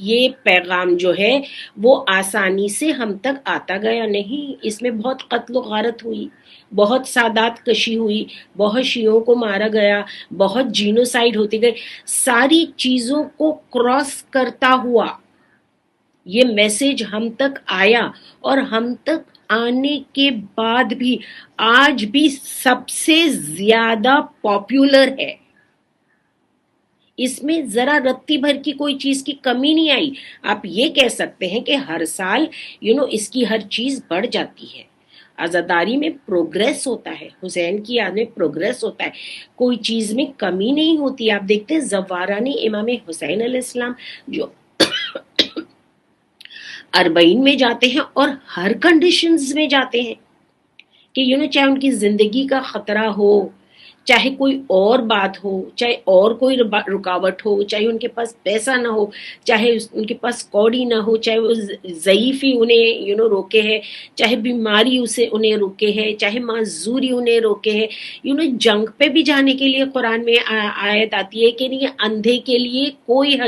Speaker 5: یہ پیغام جو ہے وہ آسانی سے ہم تک آتا گیا، نہیں، اس میں بہت قتل و غارت ہوئی، بہت سادات کشی ہوئی، بہت شیعوں کو مارا گیا، بہت جینوسائیڈ ہوتے گئے. ساری چیزوں کو کراس کرتا ہوا یہ میسج ہم تک آیا، اور ہم تک آنے کے بعد بھی آج بھی سب سے زیادہ پاپولر ہے. اس میں ذرا رتی بھر کی کوئی چیز کی کمی نہیں آئی. آپ یہ کہہ سکتے ہیں کہ ہر سال اس کی ہر چیز بڑھ جاتی ہے. عزاداری میں پروگریس ہوتا ہے، حسین کی یاد میں پروگریس ہوتا ہے، کوئی چیز میں کمی نہیں ہوتی. آپ دیکھتے ہیں زواران امام حسین علیہ السلام جو 40 میں جاتے ہیں، اور ہر کنڈیشنز میں جاتے ہیں کہ چاہے ان کی زندگی کا خطرہ ہو، چاہے کوئی اور بات ہو، چاہے اور کوئی رکاوٹ ہو، چاہے ان کے پاس پیسہ نہ ہو، چاہے ان کے پاس کوڑی نہ ہو، چاہے وہ ضعیفی انہیں روکے ہے، چاہے بیماری انہیں روکے ہے، چاہے معذوری انہیں روکے ہے. جنگ پہ بھی جانے کے لیے قرآن میں آیت آتی ہے کہ نہیں، اندھے کے لیے کوئی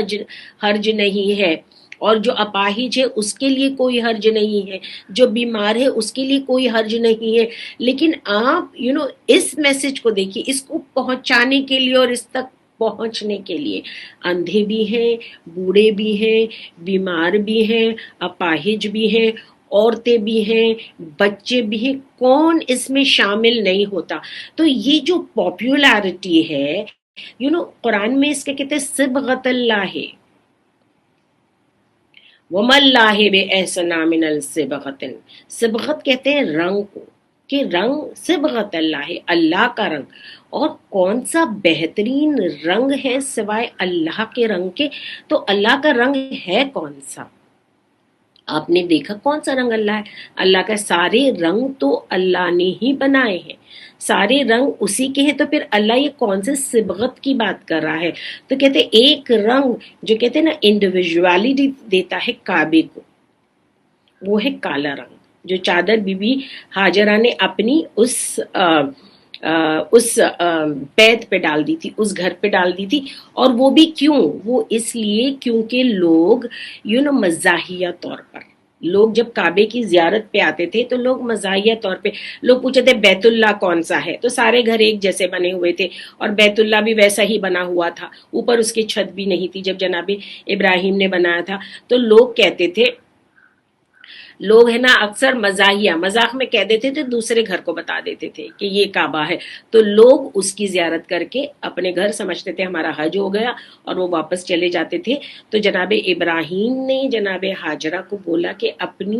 Speaker 5: حرج نہیں ہے، اور جو اپاہج ہے اس کے لیے کوئی حرج نہیں ہے، جو بیمار ہے اس کے لیے کوئی حرج نہیں ہے. لیکن آپ اس میسج کو دیکھیے، اس کو پہنچانے کے لیے اور اس تک پہنچنے کے لیے اندھے بھی ہیں، بوڑھے بھی ہیں، بیمار بھی ہیں، اپاہج بھی ہیں، عورتیں بھی ہیں، بچے بھی ہیں، کون اس میں شامل نہیں ہوتا. تو یہ جو پاپولیرٹی ہے قرآن میں اس کے کہتے ہیں صبغۃ اللہ، وَمَا اللَّهِ بِأَحْسَنَ مِنَ الصِّبْغَةِ. صبغت کہتے ہیں رنگ کو، کہ رنگ صبغت اللہ، اللہ کا رنگ. اور کون سا بہترین رنگ ہے سوائے اللہ کے رنگ کے؟ تو اللہ کا رنگ ہے کون سا؟ آپ نے دیکھا کون سا رنگ اللہ ہے؟ اللہ کا سارے رنگ تو اللہ نے ہی بنائے ہیں، سارے رنگ اسی کے ہیں، تو پھر اللہ یہ کون سے صبغت کی بات کر رہا ہے؟ تو کہتے ہیں ایک رنگ جو کہتے ہیں نا انڈیویجوالٹی دیتا ہے کعبے کو، وہ ہے کالا رنگ، جو چادر بی بی ہاجرہ نے اپنی اس بیت پہ ڈال دی تھی، اس گھر پہ ڈال دی تھی، اور وہ بھی کیوں؟ وہ اس لیے کیونکہ لوگ مزاحیہ طور پر، لوگ جب کعبے کی زیارت پہ آتے تھے تو لوگ مزاحیہ طور پہ لوگ پوچھتے تھے بیت اللہ کون سا ہے، تو سارے گھر ایک جیسے بنے ہوئے تھے، اور بیت اللہ بھی ویسا ہی بنا ہوا تھا، اوپر اس کی چھت بھی نہیں تھی جب جناب ابراہیم نے بنایا تھا۔ تو لوگ کہتے تھے، لوگ ہے نا اکثر مزاحیہ مذاق میں کہہ دیتے تھے، دوسرے گھر کو بتا دیتے تھے کہ یہ کعبہ ہے، تو لوگ اس کی زیارت کر کے اپنے گھر سمجھتے تھے ہمارا حج ہو گیا، اور وہ واپس چلے جاتے تھے۔ تو جناب ابراہیم نے جناب ہاجرہ کو بولا کہ اپنی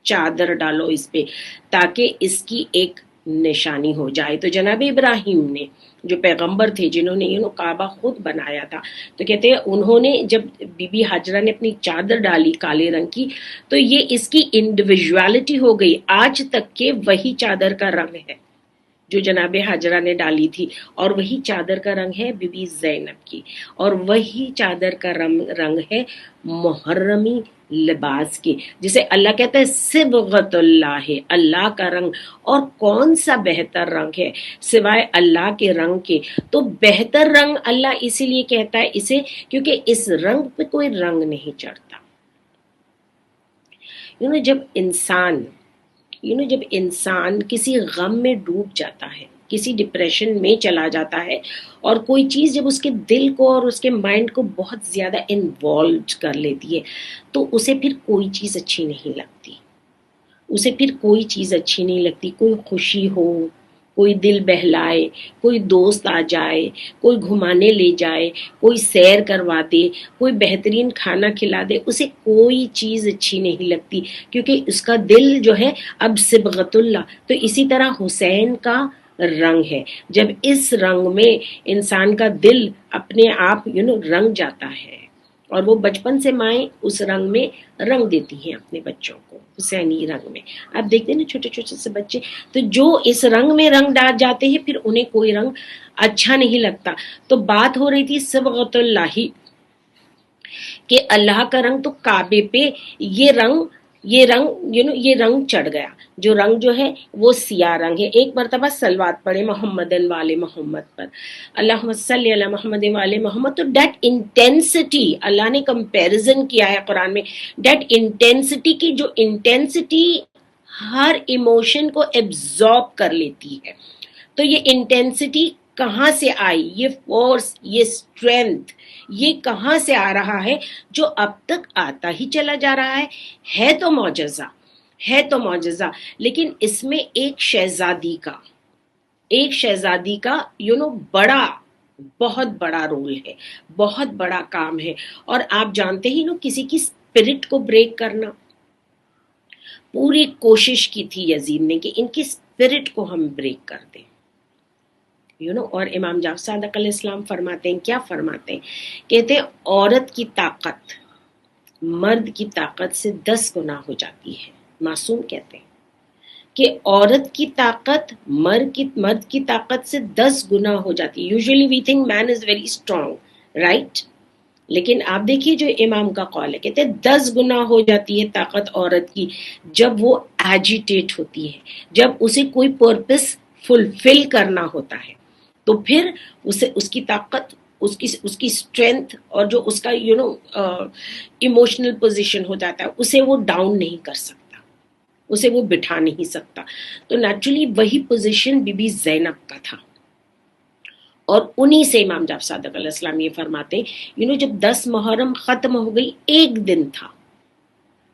Speaker 5: چادر ڈالو اس پہ تاکہ اس کی ایک نشانی ہو جائے۔ تو جناب ابراہیم نے، جو پیغمبر تھے جنہوں نے کعبہ خود بنایا تھا، تو کہتے ہیں انہوں نے جب بی بی ہاجرہ نے اپنی چادر ڈالی کالے رنگ کی، تو یہ اس کی انڈیویجوالٹی ہو گئی، آج تک کہ وہی چادر کا رنگ ہے جو جناب ہاجرہ نے ڈالی تھی، اور وہی چادر کا رنگ ہے بی بی زینب کی، اور وہی چادر کا رنگ ہے محرمی لباس کی، جسے اللہ کہتا ہے صبغت اللہ ہے، اللہ کا رنگ۔ اور کون سا بہتر رنگ ہے سوائے اللہ کے رنگ کے؟ تو بہتر رنگ اللہ اسی لیے کہتا ہے اسے کیونکہ اس رنگ پہ کوئی رنگ نہیں چڑھتا۔ جب انسان کسی غم میں ڈوب جاتا ہے، کسی ڈپریشن میں چلا جاتا ہے، اور کوئی چیز جب اس کے دل کو اور اس کے مائنڈ کو بہت زیادہ انوالوڈ کر لیتی ہے، تو اسے پھر کوئی چیز اچھی نہیں لگتی، کوئی خوشی ہو، کوئی دل بہلائے، کوئی دوست آ جائے، کوئی گھمانے لے جائے، کوئی سیر کروا دے، کوئی بہترین کھانا کھلا دے، اسے کوئی چیز اچھی نہیں لگتی، کیونکہ اس کا دل جو ہے اب صبغت اللہ۔ تو اسی طرح حسین کا رنگ ہے، جب اس رنگ میں انسان کا دل اپنے آپ رنگ جاتا ہے، اور وہ بچپن سے مائیں اس رنگ میں رنگ دیتی ہیں اپنے بچوں کو، حسینی رنگ میں۔ آپ دیکھتے ہیں نا چھوٹے چھوٹے سے بچے، تو جو اس رنگ میں رنگ ڈال جاتے ہیں پھر انہیں کوئی رنگ اچھا نہیں لگتا۔ تو بات ہو رہی تھی صبغت اللہ کہ اللہ کا رنگ، تو کعبے پہ یہ رنگ چڑھ گیا، جو رنگ جو ہے وہ سیاہ رنگ ہے۔ ایک مرتبہ صلوات پڑھے محمد والے محمد پر، اللہم صلی علی محمد والے محمد۔ تو دیٹ انٹینسٹی اللہ نے کمپیریزن کیا ہے قرآن میں، دیٹ انٹینسٹی کی جو انٹینسٹی ہر ایموشن کو ایبزارب کر لیتی ہے۔ تو یہ انٹینسٹی کہاں سے آئی؟ یہ فورس، یہ اسٹرینتھ، یہ کہاں سے آ رہا ہے جو اب تک آتا ہی چلا جا رہا ہے تو معجزہ، لیکن اس میں ایک شہزادی کا بہت بڑا رول ہے، بہت بڑا کام ہے۔ اور آپ جانتے ہی کسی کی اسپرٹ کو بریک کرنا، پوری کوشش کی تھی یزید نے کہ ان کی اسپرٹ کو ہم بریک کر دیں، اور امام جعفر صادق علیہ السلام فرماتے ہیں، کیا فرماتے ہیں؟ کہتے ہیں عورت کی طاقت مرد کی طاقت سے 10 گنا ہو جاتی ہے۔ معصوم کہتے ہیں کہ عورت کی طاقت مرد کی طاقت سے 10 گنا ہو جاتی ہے۔ Usually we think man is very strong, right? لیکن آپ دیکھیے جو امام کا قول ہے، کہتے ہیں 10 گنا ہو جاتی ہے طاقت عورت کی جب وہ ایجیٹیٹ ہوتی ہے، جب اسے کوئی پرپس فلفل کرنا ہوتا ہے، تو پھر اس کی طاقت، اس کی اسٹرینتھ، اور جو اس کا ایموشنل پوزیشن ہو جاتا ہے، اسے وہ ڈاؤن نہیں کر سکتا، اسے وہ بٹھا نہیں سکتا۔ تو نیچرلی وہی پوزیشن بی بی زینب کا تھا، اور انہی سے امام جعفر صادق علیہ السلام یہ فرماتے ہیں، جب 10 محرم ختم ہو گئی، ایک دن تھا،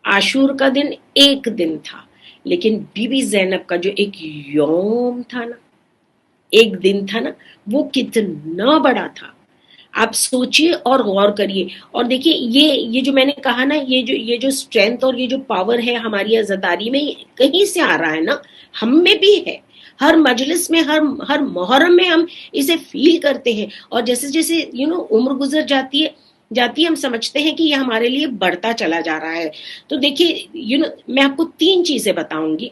Speaker 5: عاشور کا دن ایک دن تھا، لیکن بی بی زینب کا جو ایک یوم تھا نا، ایک دن تھا نا، وہ کتنا بڑا تھا۔ آپ سوچئے اور غور کریے، اور دیکھیے یہ جو میں نے کہا نا، یہ جو اسٹرینتھ اور یہ جو پاور ہے ہماری عزاداری میں، کہیں سے آ رہا ہے نا، ہم میں بھی ہے، ہر مجلس میں ہر محرم میں ہم اسے فیل کرتے ہیں، اور جیسے جیسے عمر گزر جاتی ہے ہم سمجھتے ہیں کہ یہ ہمارے لیے بڑھتا چلا جا رہا ہے۔ تو دیکھیے میں آپ کو 3 چیزیں بتاؤں گی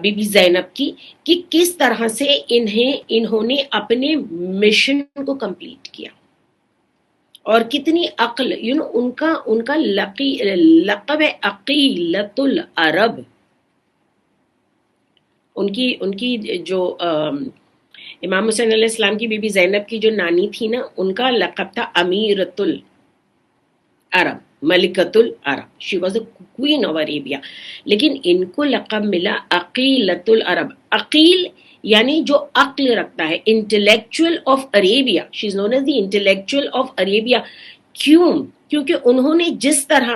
Speaker 5: بی بی زینب کی، کہ کس طرح سے انہوں نے اپنے مشن کو کمپلیٹ کیا، اور کتنی عقل، ان کا لقب ہے عقیلۃ العرب۔ ان کی جو امام حسین علیہ السلام کی بی بی زینب کی جو نانی تھی نا، ان کا لقب تھا امیرۃ العرب، ملکۃ العرب، she was a queen of Arabia, لیکن ان کو لقب ملا عقیلۃ العرب۔ عقیل یعنی جو عقل رکھتا ہے، intellectual of Arabia, she is known as the intellectual of Arabia. کیوں؟ کیونکہ انہوں نے جس طرح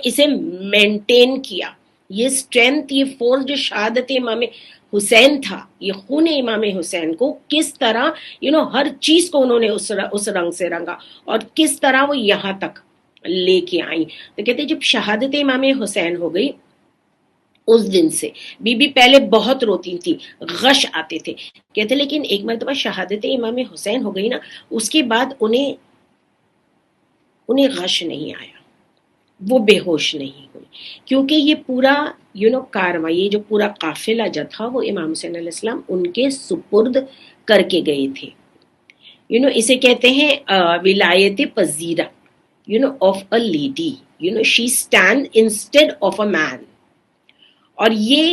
Speaker 5: اسے مینٹین کیا، یہ اسٹرینتھ، یہ فورس جو شہادت امام حسین تھا، یہ خون امام حسین کو کس طرح ہر چیز کو انہوں نے اس رنگ سے رنگا، اور کس طرح وہ یہاں تک لے کے آئیں۔ تو کہتے جب شہادت امام حسین ہو گئی، اس دن سے بی بی پہلے بہت روتی تھی، غش آتے تھے، کہتے لیکن ایک مرتبہ شہادت امام حسین ہو گئی نا، اس کے بعد انہیں غش نہیں آیا، وہ بے ہوش نہیں ہوئی، کیونکہ یہ پورا کارواں، یہ جو پورا قافلہ جو تھا وہ امام حسین علیہ السلام ان کے سپرد کر کے گئے تھے۔ اسے کہتے ہیں ولایت پذیرہ of a lady, she stand instead of a man. اور یہ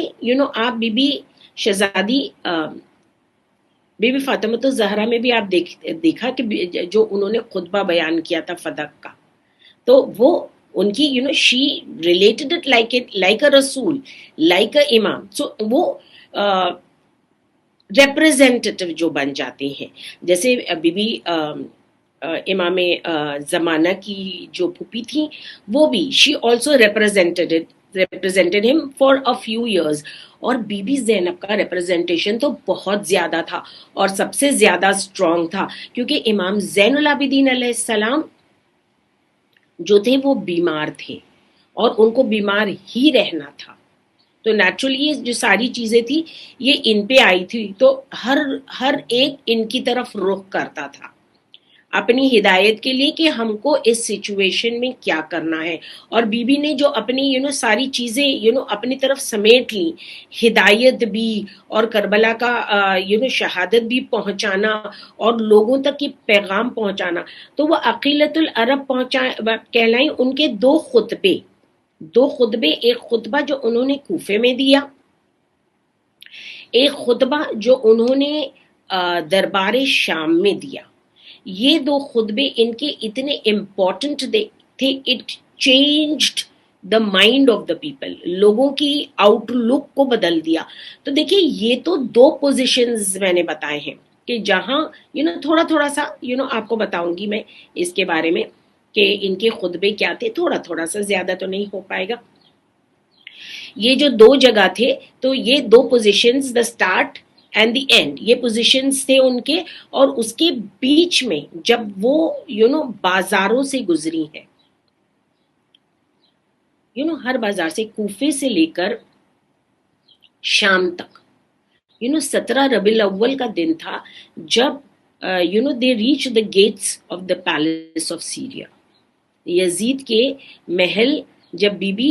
Speaker 5: آپ بی بی شہزادی بی بی فاطمہ الزہرا میں بھی آپ دیکھا کہ جو انہوں نے خطبہ بیان کیا تھا فدق کا، تو وہ ان کی شی ریلیٹڈ اٹ لائک اے رسول، لائک اے امام، سو وہ ریپرزینٹیٹیو جو بن جاتے ہیں۔ جیسے بی بی امام زمانہ کی جو پھوپھی تھیں، وہ بھی she also represented him for a few years، اور بی بی زینب کا ریپرزنٹیشن تو بہت زیادہ تھا اور سب سے زیادہ اسٹرانگ تھا، کیونکہ امام زین العابدین علیہ السلام جو تھے وہ بیمار تھے، اور ان کو بیمار ہی رہنا تھا، تو نیچرلی یہ جو ساری چیزیں تھی یہ ان پہ آئی تھی، تو ہر ایک ان کی طرف رخ کرتا تھا اپنی ہدایت کے لیے کہ ہم کو اس سچویشن میں کیا کرنا ہے۔ اور بی بی نے جو اپنی ساری چیزیں اپنی طرف سمیٹ لی، ہدایت بھی اور کربلا کا شہادت بھی پہنچانا اور لوگوں تک یہ پیغام پہنچانا، تو وہ عقیلۃ العرب کہلائیں۔ ان کے دو خطبے، ایک خطبہ جو انہوں نے کوفے میں دیا، ایک خطبہ جو انہوں نے دربار شام میں دیا۔ یہ 2 خطبے ان کے اتنے امپورٹنٹ تھے، it changed the mind of the people, لوگوں کی آؤٹ لک کو بدل دیا۔ تو دیکھیے یہ تو 2 پوزیشنز میں نے بتائے ہیں کہ جہاں تھوڑا سا آپ کو بتاؤں گی میں اس کے بارے میں کہ ان کے خطبے کیا تھے، تھوڑا سا، زیادہ تو نہیں ہو پائے گا۔ یہ جو 2 جگہ تھے، تو یہ 2 positions, the start and the end, یہ پوزیشنز تھے ان کے، اور اس کے بیچ میں جب وہ بازاروں سے گزری ہیں، ہر بازار سے، کوفے سے لے کر شام تک، 17 ربیع الاول کا دن تھا جب they reached the gates of the palace of Syria، یزید کے محل جب بی بی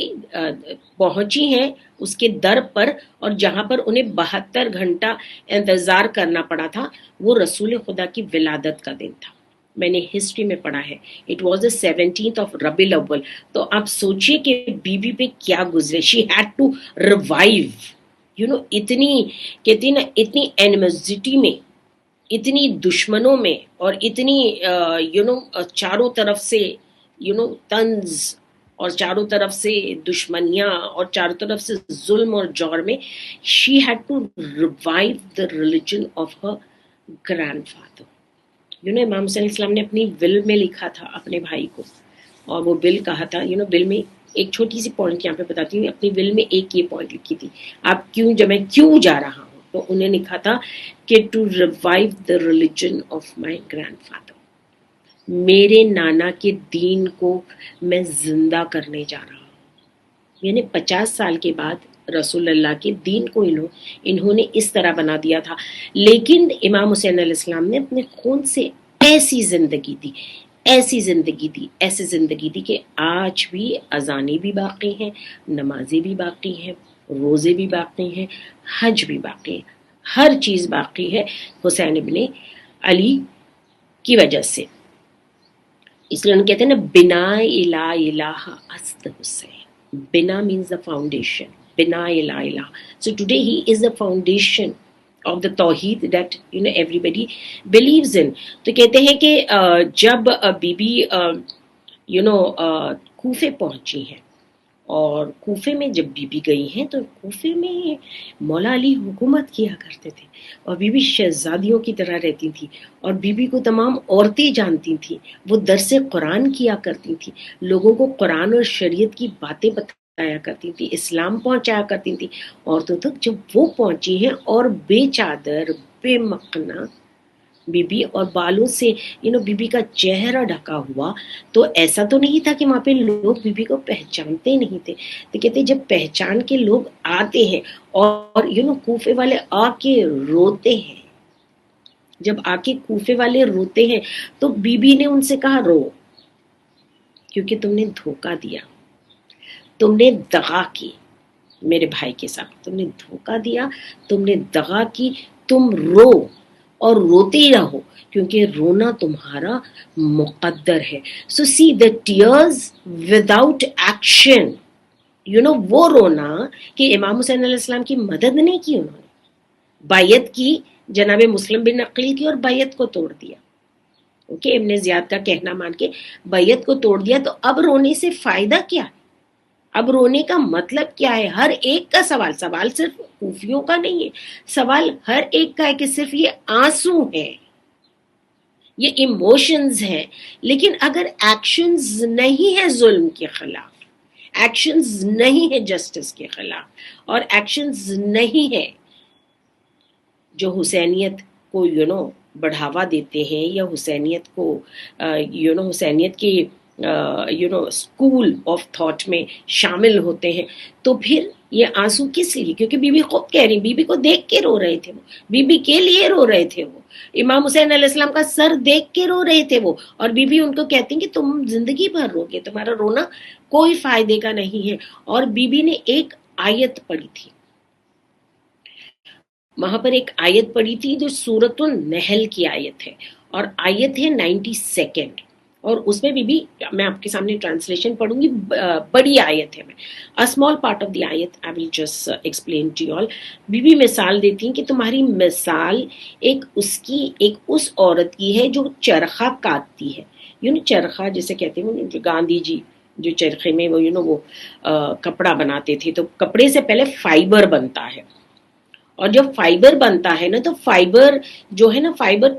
Speaker 5: پہنچی ہیں اس کے در پر، اور جہاں پر انہیں 72 گھنٹہ انتظار کرنا پڑا تھا، وہ رسول خدا کی ولادت کا دن تھا۔ میں نے ہسٹری میں پڑھا ہے، it was the 17th of ربیع الاول۔ تو آپ سوچئے کہ بی بی پہ کیا گزرے، شی ہیڈ ٹو ریوائیو، اتنی کہتی نا، اتنی اینیمسٹی میں، اتنی دشمنوں میں، اور اتنی چاروں طرف سے طنز، اور چاروں طرف سے دشمنیاں، اور چاروں طرف سے ظلم اور جور میں، she had to revive the religion of her grandfather. امام حسین علیہ السلام نے اپنی ول میں لکھا تھا اپنے بھائی کو، اور وہ ول کہا تھا، ول میں ایک چھوٹی سی پوائنٹ یہاں پہ بتاتی ہوں، اپنی ول میں ایک یہ پوائنٹ لکھی تھی، آپ جب میں کیوں جا رہا ہوں، تو انہیں لکھا تھا کہ to revive the religion of my grandfather, میرے نانا کے دین کو میں زندہ کرنے جا رہا ہوں۔ یعنی 50 سال کے بعد رسول اللہ کے دین کو انہوں نے اس طرح بنا دیا تھا. لیکن امام حسین علیہ السلام نے اپنے خون سے ایسی زندگی دی ایسی زندگی دی کہ آج بھی اذانیں بھی باقی ہیں, نمازیں بھی باقی ہیں, روزے بھی باقی ہیں, حج بھی باقی ہے, ہر چیز باقی ہے حسین ابن علی کی وجہ سے. اس لیے ہم کہتے ہیں نا بنا لا الہ است حسین. بنا means the foundation. بنا لا الہ. So today he is the foundation of the توحید that everybody believes in. تو کہتے ہیں کہ جب بی بی کوفے پہنچی ہیں, اور کوفے میں جب بی بی گئی ہیں تو کوفے میں مولا علی حکومت کیا کرتے تھے, اور بی بی شہزادیوں کی طرح رہتی تھی, اور بی بی کو تمام عورتیں جانتی تھیں. وہ درس قرآن کیا کرتی تھی, لوگوں کو قرآن اور شریعت کی باتیں بتایا کرتی تھی, اسلام پہنچایا کرتی تھی عورتوں تک. جب وہ پہنچی ہیں اور بے چادر بے مقنا بی بی اور بالوں سے بی بی کا چہرہ ڈھکا ہوا, تو ایسا تو نہیں تھا کہ وہاں پہ لوگ بی بی کو پہچانتے نہیں تھے. تو کہتے جب پہچان کے لوگ آتے ہیں اور کوفے والے آ کے روتے ہیں, جب آ کے کوفے والے روتے ہیں تو بی بی نے ان سے کہا رو, کیونکہ تم نے دھوکہ دیا, تم نے دغا کی میرے بھائی کے ساتھ, تم نے دھوکہ دیا, تم نے دغا کی, تم رو اور روتے ہی رہو کیونکہ رونا تمہارا مقدر ہے. سو سی the tears without action, وہ رونا کہ امام حسین علیہ السلام کی مدد نہیں کی, انہوں نے بیعت کی جناب مسلم بن عقیل کی اور بیعت کو توڑ دیا. اوکے, ابن زیاد کا کہنا مان کے بیعت کو توڑ دیا. تو اب رونے سے فائدہ کیا ہے؟ اب رونے کا مطلب کیا ہے؟ ہر ایک کا سوال صرف کوفیوں کا نہیں ہے, سوال ہر ایک کا ہے کہ صرف یہ آنسو ہے, یہ ایموشنز ہیں, لیکن اگر ایکشنز نہیں ہے ظلم کے خلاف, ایکشنز نہیں ہے جسٹس کے خلاف, اور ایکشنز نہیں ہے جو حسینیت کو بڑھاوا دیتے ہیں یا حسینیت کو حسینیت کے اسکول آف تھاٹ میں شامل ہوتے ہیں, تو پھر یہ آنسو کس لیے؟ کیونکہ بی بی خود کہہ رہی, بی بی کو دیکھ کے رو رہے تھے, وہ بی بی کے لیے رو رہے تھے, وہ امام حسین علیہ السلام کا سر دیکھ کے رو رہے تھے وہ, اور بی بی ان کو کہتی ہیں کہ تم زندگی بھر رو گے, تمہارا رونا کوئی فائدے کا نہیں ہے. اور بی بی نے ایک آیت پڑھی تھی, وہاں پر ایک آیت پڑھی تھی جو سورۃ النحل کی آیت ہے, اور آیت ہے 92, اور اس میں بھی میں آپ کے سامنے ٹرانسلیشن پڑھوں گی, بڑی آیت ہے. میں اسمال پارٹ آف دی آیت I will just explain to you all. بی مثال دیتی ہیں کہ تمہاری مثال ایک اس عورت کی ہے جو چرخہ کاٹتی ہے. چرخہ جسے کہتے ہیں, جو گاندھی جی جو چرخے میں وہ کپڑا بناتے تھے, تو کپڑے سے پہلے فائبر بنتا ہے, اور جب فائبر بنتا ہے نا, تو فائبر جو ہے نا, فائبر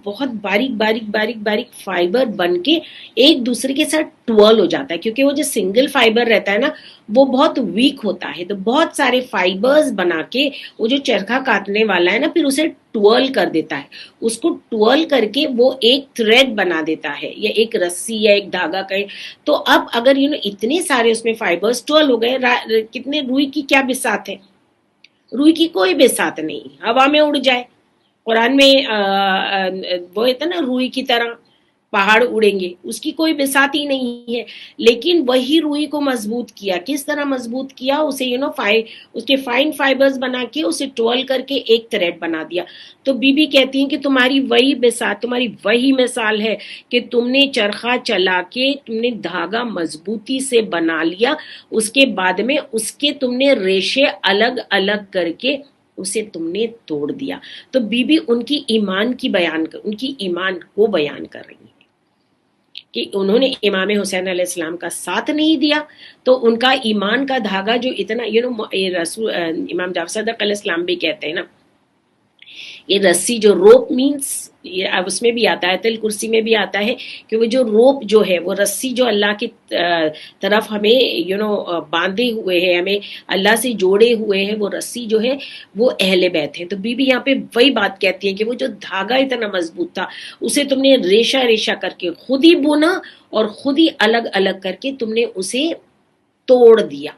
Speaker 5: بہت باریک فائبر بن کے ایک دوسرے کے ساتھ ٹوئل ہو جاتا ہے, کیونکہ وہ جو سنگل فائبر رہتا ہے نا وہ بہت ویک ہوتا ہے. تو بہت سارے فائبرز بنا کے وہ جو چرخہ کاٹنے والا ہے نا, پھر اسے ٹوئل کر دیتا ہے, اس کو ٹوئل کر کے وہ ایک تھریڈ بنا دیتا ہے, یا ایک رسی یا ایک دھاگا کہیں. تو اب اگر اتنے سارے اس میں فائبرز ٹوئل ہو گئے, کتنے روئی کی کیا بساط ہے؟ روئی کی کوئی بساط نہیں, ہوا میں اڑ جائے. قرآن میں وہ ہے نا روئی کی طرح پہاڑ اڑیں گے, اس کی کوئی بساط ہی نہیں ہے. لیکن وہی روئی کو مضبوط کیا, کس طرح مضبوط کیا؟ اسے اس کے فائن فائبرز بنا کے اسے ٹوئل کر کے ایک تھریڈ بنا دیا. تو بی بی کہتی ہیں کہ تمہاری وہی بساط, تمہاری وہی مثال ہے کہ تم نے چرخہ چلا کے تم نے دھاگا مضبوطی سے بنا لیا, اس کے بعد میں اس کے تم نے ریشے الگ الگ کر کے اسے تم نے توڑ دیا. تو بی بی ان کی ایمان کو بیان کر رہی ہیں کہ انہوں نے امام حسین علیہ السلام کا ساتھ نہیں دیا, تو ان کا ایمان کا دھاگا جو اتنا رسول امام جعفر صادق علیہ السلام بھی کہتے ہیں نا, یہ رسی جو روپ مینس, اس میں بھی آتا ہے, تل کرسی میں بھی آتا ہے کہ وہ جو روپ جو ہے, وہ رسی جو اللہ کی طرف ہمیں باندھے ہوئے ہیں, ہمیں اللہ سے جوڑے ہوئے ہیں, وہ رسی جو ہے وہ اہل بیت ہے. تو بی بی یہاں پہ وہی بات کہتی ہے کہ وہ جو دھاگا اتنا مضبوط تھا, اسے تم نے ریشہ ریشہ کر کے خود ہی بونا اور خود ہی الگ الگ کر کے تم نے اسے توڑ دیا.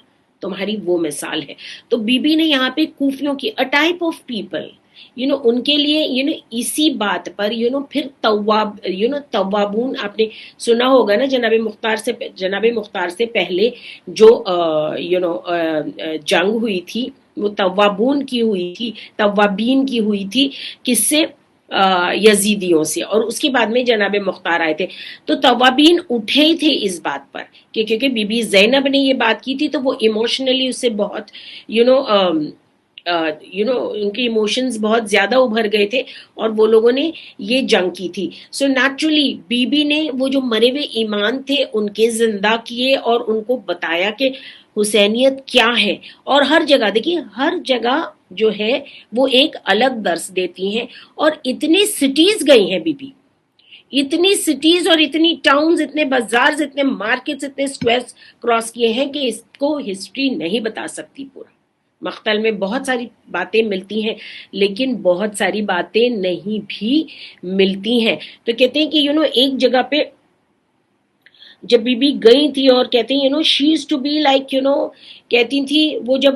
Speaker 5: تمہاری وہ مثال ہے. تو بی بی نے یہاں پہ کوفیوں کی a type of people ان کے لیے اسی بات پر پھر توابون آپ نے سنا ہوگا نا. جناب مختار سے پہلے جو جنگ ہوئی تھی وہ توابون کی ہوئی تھی، توابین کی ہوئی تھی. کس سے؟ یزیدیوں سے. اور اس کے بعد میں جناب مختار آئے تھے. تو توابین اٹھے ہی تھے اس بات پر کہ کیونکہ بی بی زینب نے یہ بات کی تھی تو وہ ایموشنلی اس سے بہت ان کے ایموشنز بہت زیادہ ابھر گئے تھے اور وہ لوگوں نے یہ جنگ کی تھی. سو نیچرلی بی بی نے وہ جو مرے ہوئے ایمان تھے ان کے زندہ کیے اور ان کو بتایا کہ حسینیت کیا ہے. اور ہر جگہ دیکھیے، ہر جگہ جو ہے وہ ایک الگ درس دیتی ہیں. اور اتنی سٹیز گئی ہیں بی بی، اتنی سٹیز اور اتنی ٹاؤنز، اتنے بازار، اتنے مارکیٹس، اتنے اسکوائرز کراس کیے ہیں کہ اس کو ہسٹری نہیں بتا سکتی. پورا مقتل میں بہت ساری باتیں ملتی ہیں لیکن بہت ساری باتیں نہیں بھی ملتی ہیں. تو کہتے ہیں کہ ایک جگہ پہ جب بی بی گئی تھی اور کہتے ہیں شی از ٹو بی لائک کہتی تھی وہ جب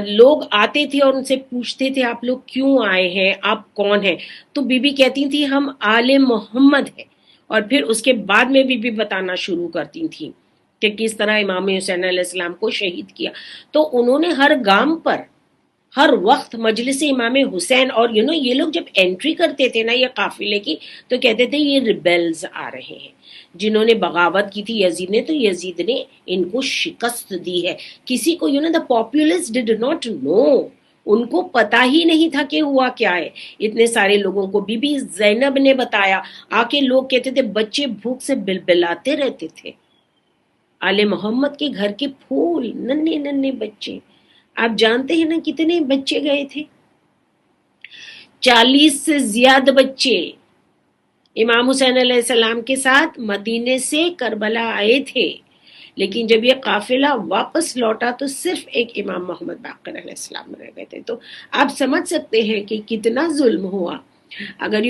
Speaker 5: لوگ آتے تھے اور ان سے پوچھتے تھے آپ لوگ کیوں آئے ہیں، آپ کون ہیں، تو بی بی کہتی تھی ہم آل محمد ہیں. اور پھر اس کے بعد میں بی بی بتانا شروع کرتی تھیں کہ کس طرح امام حسین علیہ السلام کو شہید کیا. تو انہوں نے ہر گام پر ہر وقت مجلس امام حسین، اور یہ لوگ جب انٹری کرتے تھے نا یہ قافلے کی تو کہتے تھے یہ ریبیلز آ رہے ہیں جنہوں نے بغاوت کی تھی یزید نے، تو یزید نے ان کو شکست دی ہے. کسی کو دا پاپولس ڈڈ ناٹ نو، ان کو پتا ہی نہیں تھا کہ ہوا کیا ہے. اتنے سارے لوگوں کو بی بی زینب نے بتایا. آ کے لوگ کہتے تھے بچے بھوک سے بلبلاتے رہتے تھے. آل محمد کے گھر کے پھول، ننھے ننھے بچے. آپ جانتے ہیں نا کتنے بچے گئے تھے؟ 40 سے زیادہ بچے امام حسین علیہ السلام کے ساتھ مدینے سے کربلا آئے تھے. لیکن جب یہ قافلہ واپس لوٹا تو صرف ایک امام محمد باقر علیہ السلام رہ گئے تھے. تو آپ سمجھ سکتے ہیں کہ کتنا ظلم ہوا. اگر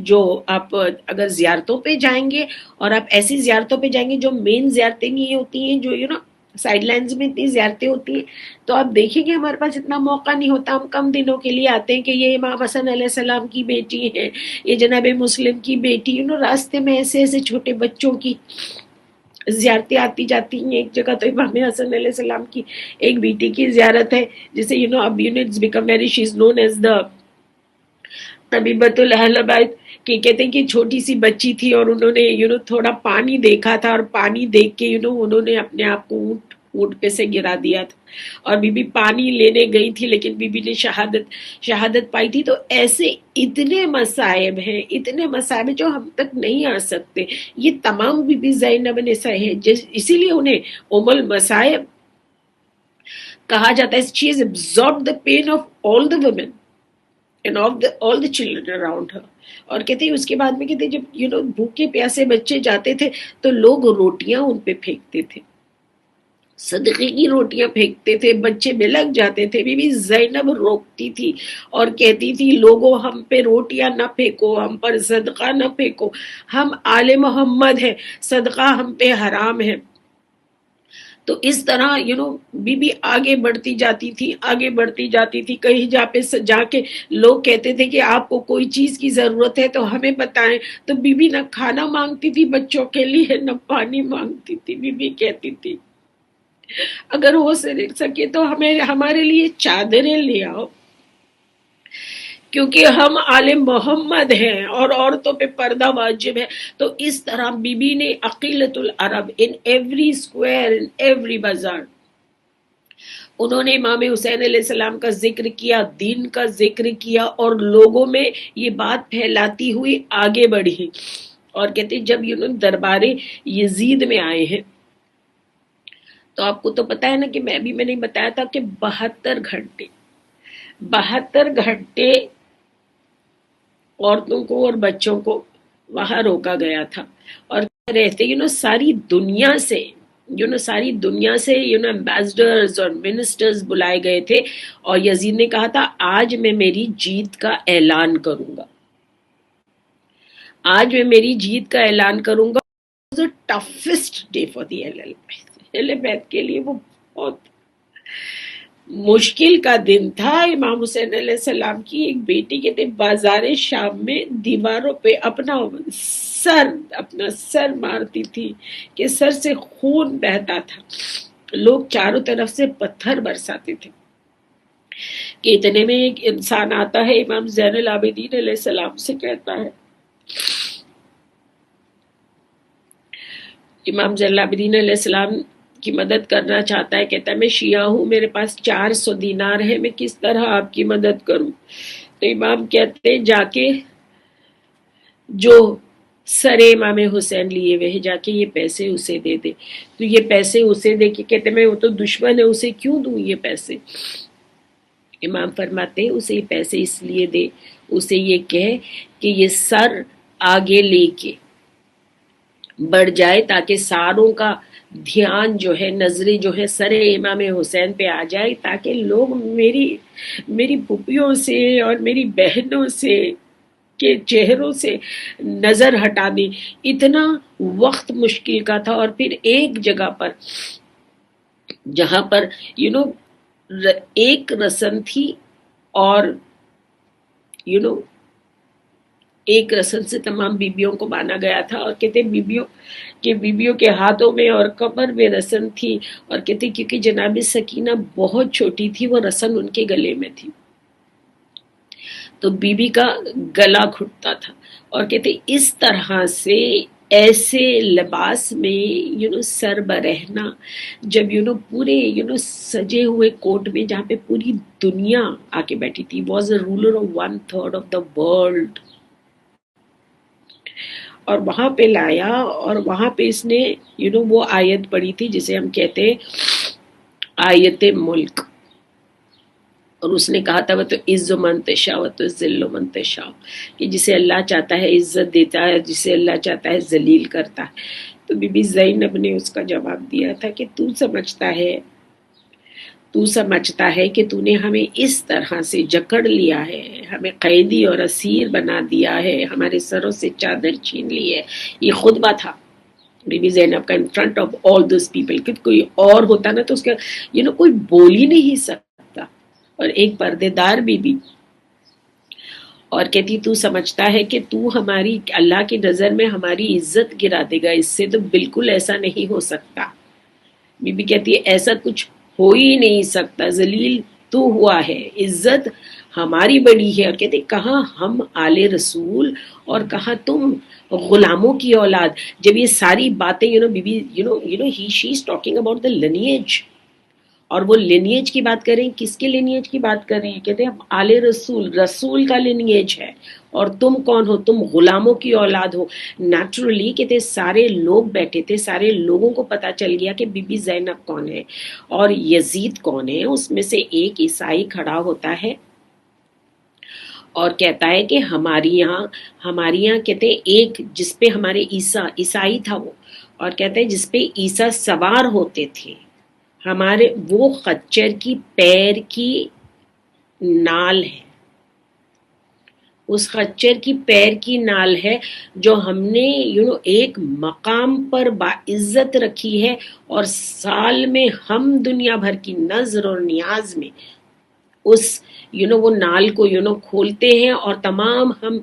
Speaker 5: جو آپ اگر زیارتوں پہ جائیں گے اور آپ ایسی زیارتوں پہ جائیں گے جو مین زیارتیں نہیں ہوتی ہیں، جو سائڈ لائنز میں اتنی زیارتیں ہوتی ہیں، تو آپ دیکھیں گے ہمارے پاس اتنا موقع نہیں ہوتا. ہم کم دنوں کے لیے آتے ہیں کہ یہ امام حسن علیہ السلام کی بیٹی ہے، یہ جناب مسلم کی بیٹی. راستے میں ایسے ایسے چھوٹے بچوں کی زیارتیں آتی جاتی ہیں. ایک جگہ تو امام حسن علیہ السلام کی ایک بیٹی کی زیارت ہے جسے اب it's become very, she is known as the طبیبۃ الاہل بیت. کہ کہتے ہیں کہ چھوٹی سی بچی تھی اور انہوں نے تھوڑا پانی دیکھا تھا اور پانی دیکھ کے انہوں نے اپنے آپ کو اونٹ پہ سے گرا دیا تھا. اور بی بی پانی لینے گئی تھی لیکن بی بی نے شہادت پائی تھی. تو ایسے اتنے مصائب ہیں، اتنے مصائب ہیں جو ہم تک نہیں آ سکتے. یہ تمام بی بی زینب نے سہے، اسی لیے انہیں ام المصائب کہا جاتا ہے. She has absorbed the pain of all the women and of all the children around her. اور کہتے ہیں اس کے بعد میں کہتے ہیں جب بھوکے پیاسے بچے جاتے تھے تو لوگ روٹیاں ان پہ پھینکتے تھے، صدقے کی روٹیاں پھینکتے تھے، بچے میں لگ جاتے تھے. بی بی زینب روکتی تھی اور کہتی تھی لوگوں ہم پہ روٹیاں نہ پھینکو، ہم پر صدقہ نہ پھینکو، ہم آل محمد ہیں، صدقہ ہم پہ حرام ہے. تو اس طرح بی بی آگے بڑھتی جاتی تھی، آگے بڑھتی جاتی تھی. کہیں جا کے لوگ کہتے تھے کہ آپ کو کوئی چیز کی ضرورت ہے تو ہمیں بتائیں. تو بی بی نہ کھانا مانگتی تھی بچوں کے لیے، نہ پانی مانگتی تھی. بی بی کہتی تھی اگر ہو سکے تو ہمارے لیے چادریں لے آؤ، کیونکہ ہم آل محمد ہیں اور عورتوں پہ پردہ واجب ہے. تو اس طرح بی بی نے عقیلۃ العرب in every square, in every بازار، انہوں نے امام حسین علیہ السلام کا ذکر کیا، دین کا ذکر کیا اور لوگوں میں یہ بات پھیلاتی ہوئی آگے بڑھی. اور کہتے جب دربار یزید میں آئے ہیں تو آپ کو تو پتا ہے نا کہ میں نے بتایا تھا کہ 72 گھنٹے عورتوں کو اور بچوں کو وہاں روکا گیا تھا. اور رہتے ساری دنیا سے ایمبیسڈرز اور منسٹرز بلائے گئے تھے. اور یزید نے کہا تھا آج میں میری جیت کا اعلان کروں گا، آج میں میری جیت کا اعلان کروں گا. ٹفسٹ ڈے فار دی اہل بیت کے لیے وہ بہت مشکل کا دن تھا. امام حسین علیہ السلام کی ایک بیٹی کہتے بازار شام میں دیواروں پہ اپنا سر مارتی تھی کہ سر سے خون بہتا تھا. لوگ چاروں طرف سے پتھر برساتے تھے کہ اتنے میں ایک انسان آتا ہے، امام زین العابدین علیہ السلام سے کہتا ہے، امام زین العابدین علیہ السلام کی مدد کرنا چاہتا ہے. کہتا ہے میں شیعہ ہوں، میرے پاس 400 دینار ہے، میں کس طرح آپ کی مدد کروں؟ تو امام کہتے جا کے جو سر امام حسین لیے ہوئے جا کے یہ پیسے اسے دے دے. تو یہ پیسے اسے دے کے کہتے میں وہ تو دشمن ہے، اسے کیوں دوں یہ پیسے؟ امام فرماتے اسے یہ پیسے اس لیے دے، اسے یہ کہے کہ یہ سر آگے لے کے بڑھ جائے تاکہ ساروں کا دھیان جو ہے، نظریں جو ہے سر امام حسین پہ آ جائے، تاکہ لوگ میری پھوپھیوں سے اور میری بہنوں سے کے چہروں سے نظر ہٹا دیں. اتنا وقت مشکل کا تھا. اور پھر ایک جگہ پر جہاں پر ایک رسم تھی اور ایک رسم سے تمام بیبیوں کو باندھا گیا تھا، اور کہتے بیبیوں کے ہاتھوں میں اور کمر میں رسم تھی، اور کہتے کیونکہ جناب سکینہ بہت چھوٹی تھی وہ رسم ان کے گلے میں تھی تو بی کا گلا گھٹتا تھا. اور کہتے اس طرح سے ایسے لباس میں سر برہنا جب پورے سجے ہوئے کوٹ میں جہاں پہ پوری دنیا آ کے بیٹھی تھی. Was a ruler of 1/3 of the world. اور وہاں پہ لایا اور وہاں پہ اس نے وہ آیت پڑھی تھی جسے ہم کہتے آیت ملک. اور اس نے کہا تھا وہ تو عز من تشاء و تو ذل من تشاء، کہ جسے اللہ چاہتا ہے عزت دیتا ہے، جسے اللہ چاہتا ہے ذلیل کرتا ہے. تو بی بی زینب نے اس کا جواب دیا تھا کہ تو سمجھتا ہے کہ تو نے ہمیں اس طرح سے جکڑ لیا ہے، ہمیں قیدی اور اسیر بنا دیا ہے، ہمارے سروں سے چادر چھین لی ہے. یہ خطبہ تھا بی بی زینب کا in front of all those people. کہ کوئی اور ہوتا نا تو اس کا کوئی بول ہی نہیں سکتا، اور ایک پردے دار بی بی. اور کہتی تو سمجھتا ہے کہ تو ہماری اللہ کی نظر میں ہماری عزت گرا دے گا، اس سے تو بالکل ایسا نہیں ہو سکتا. بی بی کہتی ہے ایسا کچھ ہو ہی نہیں سکتا، ذلیل تو ہوا ہے، عزت ہماری بڑی ہے. اور کہتے کہاں ہم آل رسول اور کہاں تم غلاموں کی اولاد. جب یہ ساری باتیں Bibi she is talking about the lineage, اور وہ لینیج کی بات کریں، کس کے لینیج کی بات کر رہے ہیں؟ کہتے ہیں آل رسول کا لینیج ہے، اور تم کون ہو؟ تم غلاموں کی اولاد ہو. نیچرلی کہتے سارے لوگ بیٹھے تھے، سارے لوگوں کو پتا چل گیا کہ بی بی زینب کون ہے اور یزید کون ہے. اس میں سے ایک عیسائی کھڑا ہوتا ہے اور کہتا ہے کہ ہماری یہاں کہتے ایک جس پہ ہمارے عیسائی تھا وہ، اور کہتے ہیں جس پہ عیسیٰ سوار ہوتے تھے، ہمارے وہ خچر کی پیر کی نال ہے، اس خچر کی پیر کی نال ہے جو ہم نے ایک مقام پر باعزت رکھی ہے، اور سال میں ہم دنیا بھر کی نظر اور نیاز میں اس وہ نال کو کھولتے ہیں، اور تمام ہم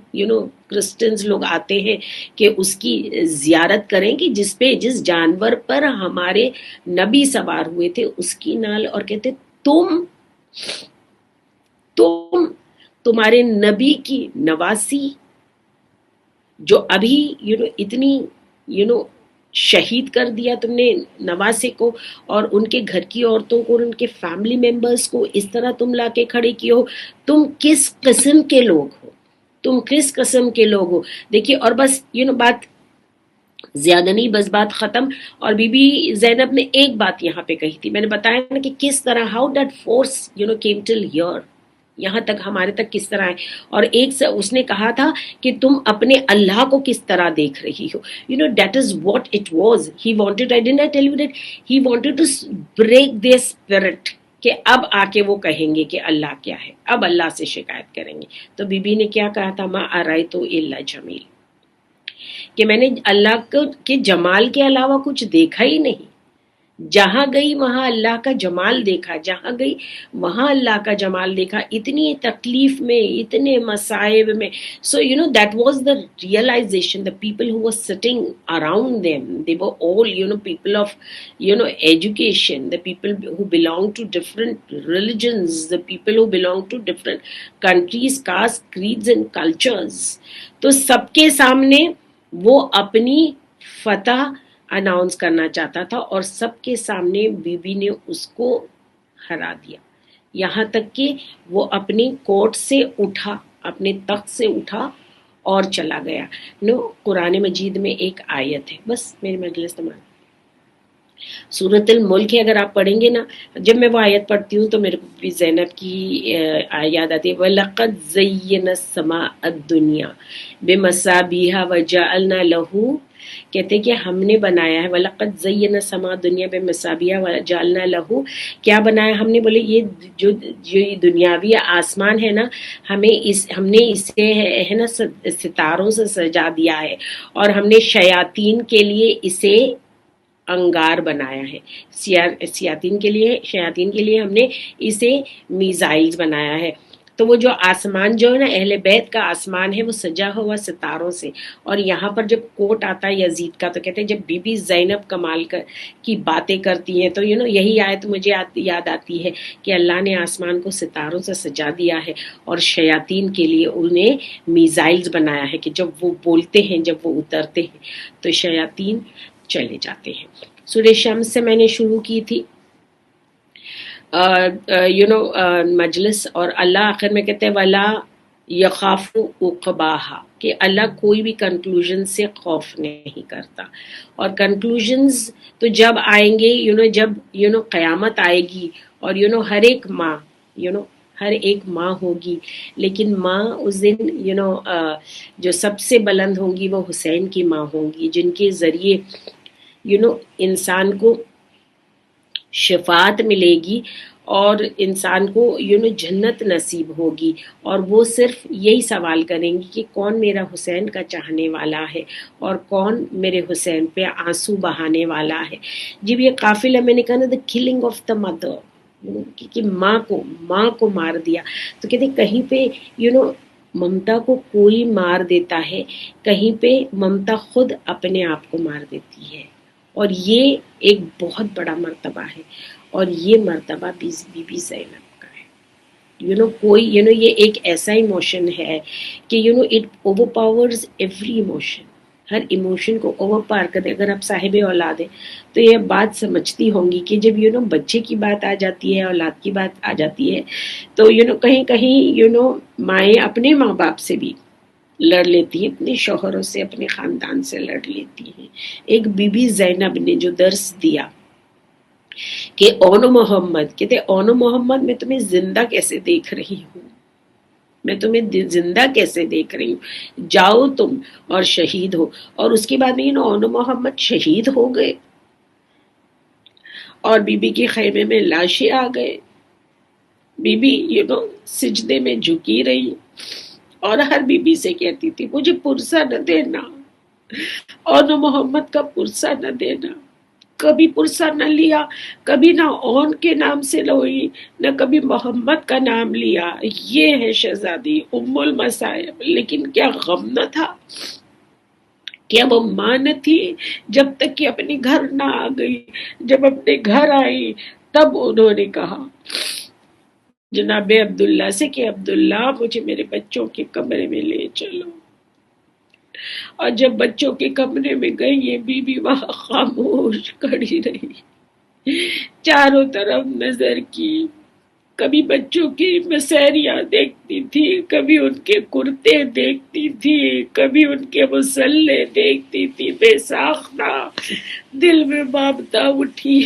Speaker 5: کرسچنز لوگ آتے ہیں کہ اس کی زیارت کریں کہ جس جانور پر ہمارے نبی سوار ہوئے تھے اس کی نال. اور کہتے تمہارے نبی کی نواسی جو ابھی اتنی شہید کر دیا تم نے نواسے کو، اور ان کے گھر کی عورتوں کو اور ان کے فیملی ممبرز کو اس طرح تم لا کے کھڑے کیے ہو. تم کس قسم کے لوگ ہو؟ دیکھیے، اور بس بات زیادہ نہیں، بس بات ختم. اور بی بی زینب نے ایک بات یہاں پہ کہی تھی، میں نے بتایا نا کہ کس طرح how that force came till here, یہاں تک ہمارے تک کس طرح ہے. اور اس نے کہا تھا کہ تم اپنے اللہ کو کس طرح دیکھ رہی ہو. that is what it was. He wanted, I didn't tell you that he wanted to break their spirit, کہ اب آ کے وہ کہیں گے کہ اللہ کیا ہے، اب اللہ سے شکایت کریں گے. تو بی بی نے کیا کہا تھا؟ ما ارائیت الا جمیل، کہ میں نے اللہ کے جمال کے علاوہ کچھ دیکھا ہی نہیں. جہاں گئی وہاں اللہ کا جمال دیکھا, جہاں گئی وہاں اللہ کا جمال دیکھا, اتنی تکلیف میں, اتنے مصائب میں. So that was the realization. The people who were sitting around them, they were all people of education, the people who belong to different religions, the people who belong to different countries, castes, creeds and cultures. تو سب کے سامنے وہ اپنی فتح announce کرنا چاہتا تھا, اور سب کے سامنے بی بی نے اس کو ہرا دیا, یہاں تک کہ وہ اپنی کوٹ سے اٹھا, اپنے تخت سے اٹھا اور چلا گیا. قرآن مجید میں ایک آیت ہے, بس میری مجلس تمام, سورۃ الملک ہے, اگر آپ پڑھیں گے نا, جب میں وہ آیت پڑھتی ہوں تو میرے کو بھی زینب کی یاد آتی ہے. وَلَقَدْ زَيَّنَا السَّمَاءَ الدُّنْيَا بِمَصَابِيحَ وَجَعَلْنَا لَهُ, کہتے کہ ہم نے بنایا ہے, وَلَقَدْ زَيَّنَا السَّمَاءَ الدُّنْيَا بِمَصَابِيحَ وَجَعَلْنَا لَهُ, کیا بنایا ہم نے, بولے یہ جو یہ دنیاوی آسمان ہے نا, ہم نے اسے ہے نا ستاروں سے سجا دیا ہے, اور ہم نے شیاطین کے لیے اسے انگار بنایا ہے. شیاطین کے لیے ہم نے اسے میزائلز بنایا ہے. تو وہ جو آسمان جو ہے نا, اہل بیت کا آسمان ہے, وہ سجا ہوا ستاروں سے. اور یہاں پر جب کوٹ آتا ہے یزید کا, تو کہتے ہیں جب بی بی زینب کمال کی باتیں کرتی ہیں تو یہی آیت مجھے یاد آتی ہے کہ اللہ نے آسمان کو ستاروں سے سجا دیا ہے, اور شیاطین کے لیے انہیں میزائلز بنایا ہے کہ جب وہ بولتے ہیں, جب وہ اترتے ہیں تو شیاطین چلے جاتے ہیں. سورہ شمس سے میں نے شروع کی تھی مجلس, اور اللہ آخر میں کہتے ہیں ولا یخاف عقباہا, کہ اللہ کوئی بھی کنکلوژن سے خوف نہیں کرتا. اور کنکلوژنز تو جب آئیں گے, جب قیامت آئے گی, اور ہر ایک ماں ہوگی, لیکن ماں اس دن جو سب سے بلند ہوں گی وہ حسین کی ماں ہوں گی, جن کے ذریعے انسان کو شفاعت ملے گی, اور انسان کو جنت نصیب ہوگی. اور وہ صرف یہی سوال کریں گی کہ کون میرا حسین کا چاہنے والا ہے, اور کون میرے حسین پہ آنسو بہانے والا ہے. جب یہ قافلہ میں نے کہا نا, the killing of the mother, کہ ماں کو مار دیا, تو کہتے کہیں پہ ممتا کو کوئی مار دیتا ہے, کہیں پہ ممتا خود اپنے آپ کو مار دیتی ہے. اور یہ ایک بہت بڑا مرتبہ ہے, اور یہ مرتبہ بی بی زینب کا ہے. کوئی یہ ایک ایسا ایموشن ہے کہ it over powers every emotion, Hare emotion کو اوور پار کر دے. اگر آپ صاحب اولاد ہیں تو یہ بات سمجھتی ہوں گی کہ جب بچے کی بات آ جاتی ہے, اولاد کی بات آ جاتی ہے, تو کہیں مائیں اپنے ماں باپ سے بھی لڑ لیتی ہیں, اپنے شوہروں سے, اپنے خاندان سے لڑ لیتی ہیں. ایک بی بی زینب نے جو درس دیا کہ اونو محمد, کہتے اونو محمد میں تمہیں زندہ کیسے دیکھ رہی ہوں, میں تمہیں زندہ کیسے دیکھ رہی ہوں, جاؤ تم اور شہید ہو. اور اس کے بعد میں اونو محمد شہید ہو گئے, اور بی بی کے خیمے میں لاشیں آ گئے. بی بی سجدے میں جھکی رہی, اور ہر بی بی سے کہتی تھی مجھے پرسہ نہ دینا, اون محمد کا پرسہ نہ دینا. کبھی پرسہ نہ لیا, کبھی نہ اون کے نام سے لوئی, نہ کبھی محمد کا نام لیا. یہ ہے شہزادی ام المصائب. لیکن کیا غم نہ تھا, کیا وہ ماں نہ تھی جب تک کہ اپنے گھر نہ آ گئی. جب اپنے گھر آئی تب انہوں نے کہا جناب عبداللہ سے کہ عبداللہ مجھے میرے بچوں کے کمرے میں لے چلو. اور جب بچوں کے کمرے میں گئی, یہ بی بی وہاں خاموش کھڑی رہی, چاروں طرف نظر کی, کبھی بچوں کی مسحریاں دیکھتی تھی, کبھی ان کے کرتے دیکھتی تھی, کبھی ان کے مسلے دیکھتی تھی. بے ساختہ دل میں بابتا اٹھی.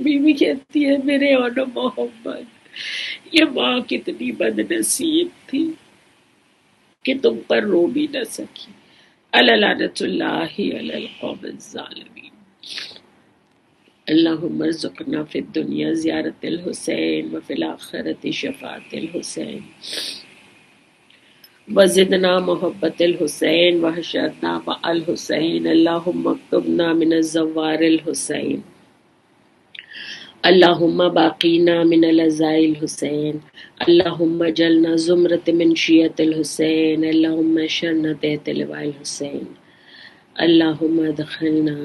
Speaker 5: بی بی کہتی ہے میرے اونو محمد, یہ ماں کتنی بد نصیب تھی کہ تم پر رو بھی نہ سکی. لعنت اللہ علی القوم الظالمین. اللہم ارزقنا فی الدنیا زیارت الحسین وفی الآخرت شفاعت الحسین وزدنا محبت الحسین وحشرنا مع الحسین. اللہم اکتبنا من الزوار الحسین اللہم باقینا من العزاء الحسین، اللہم جلنا زمرت من شیعت الحسین، اللہم شرنا تحت لواء الحسین، اللہم ادخلنا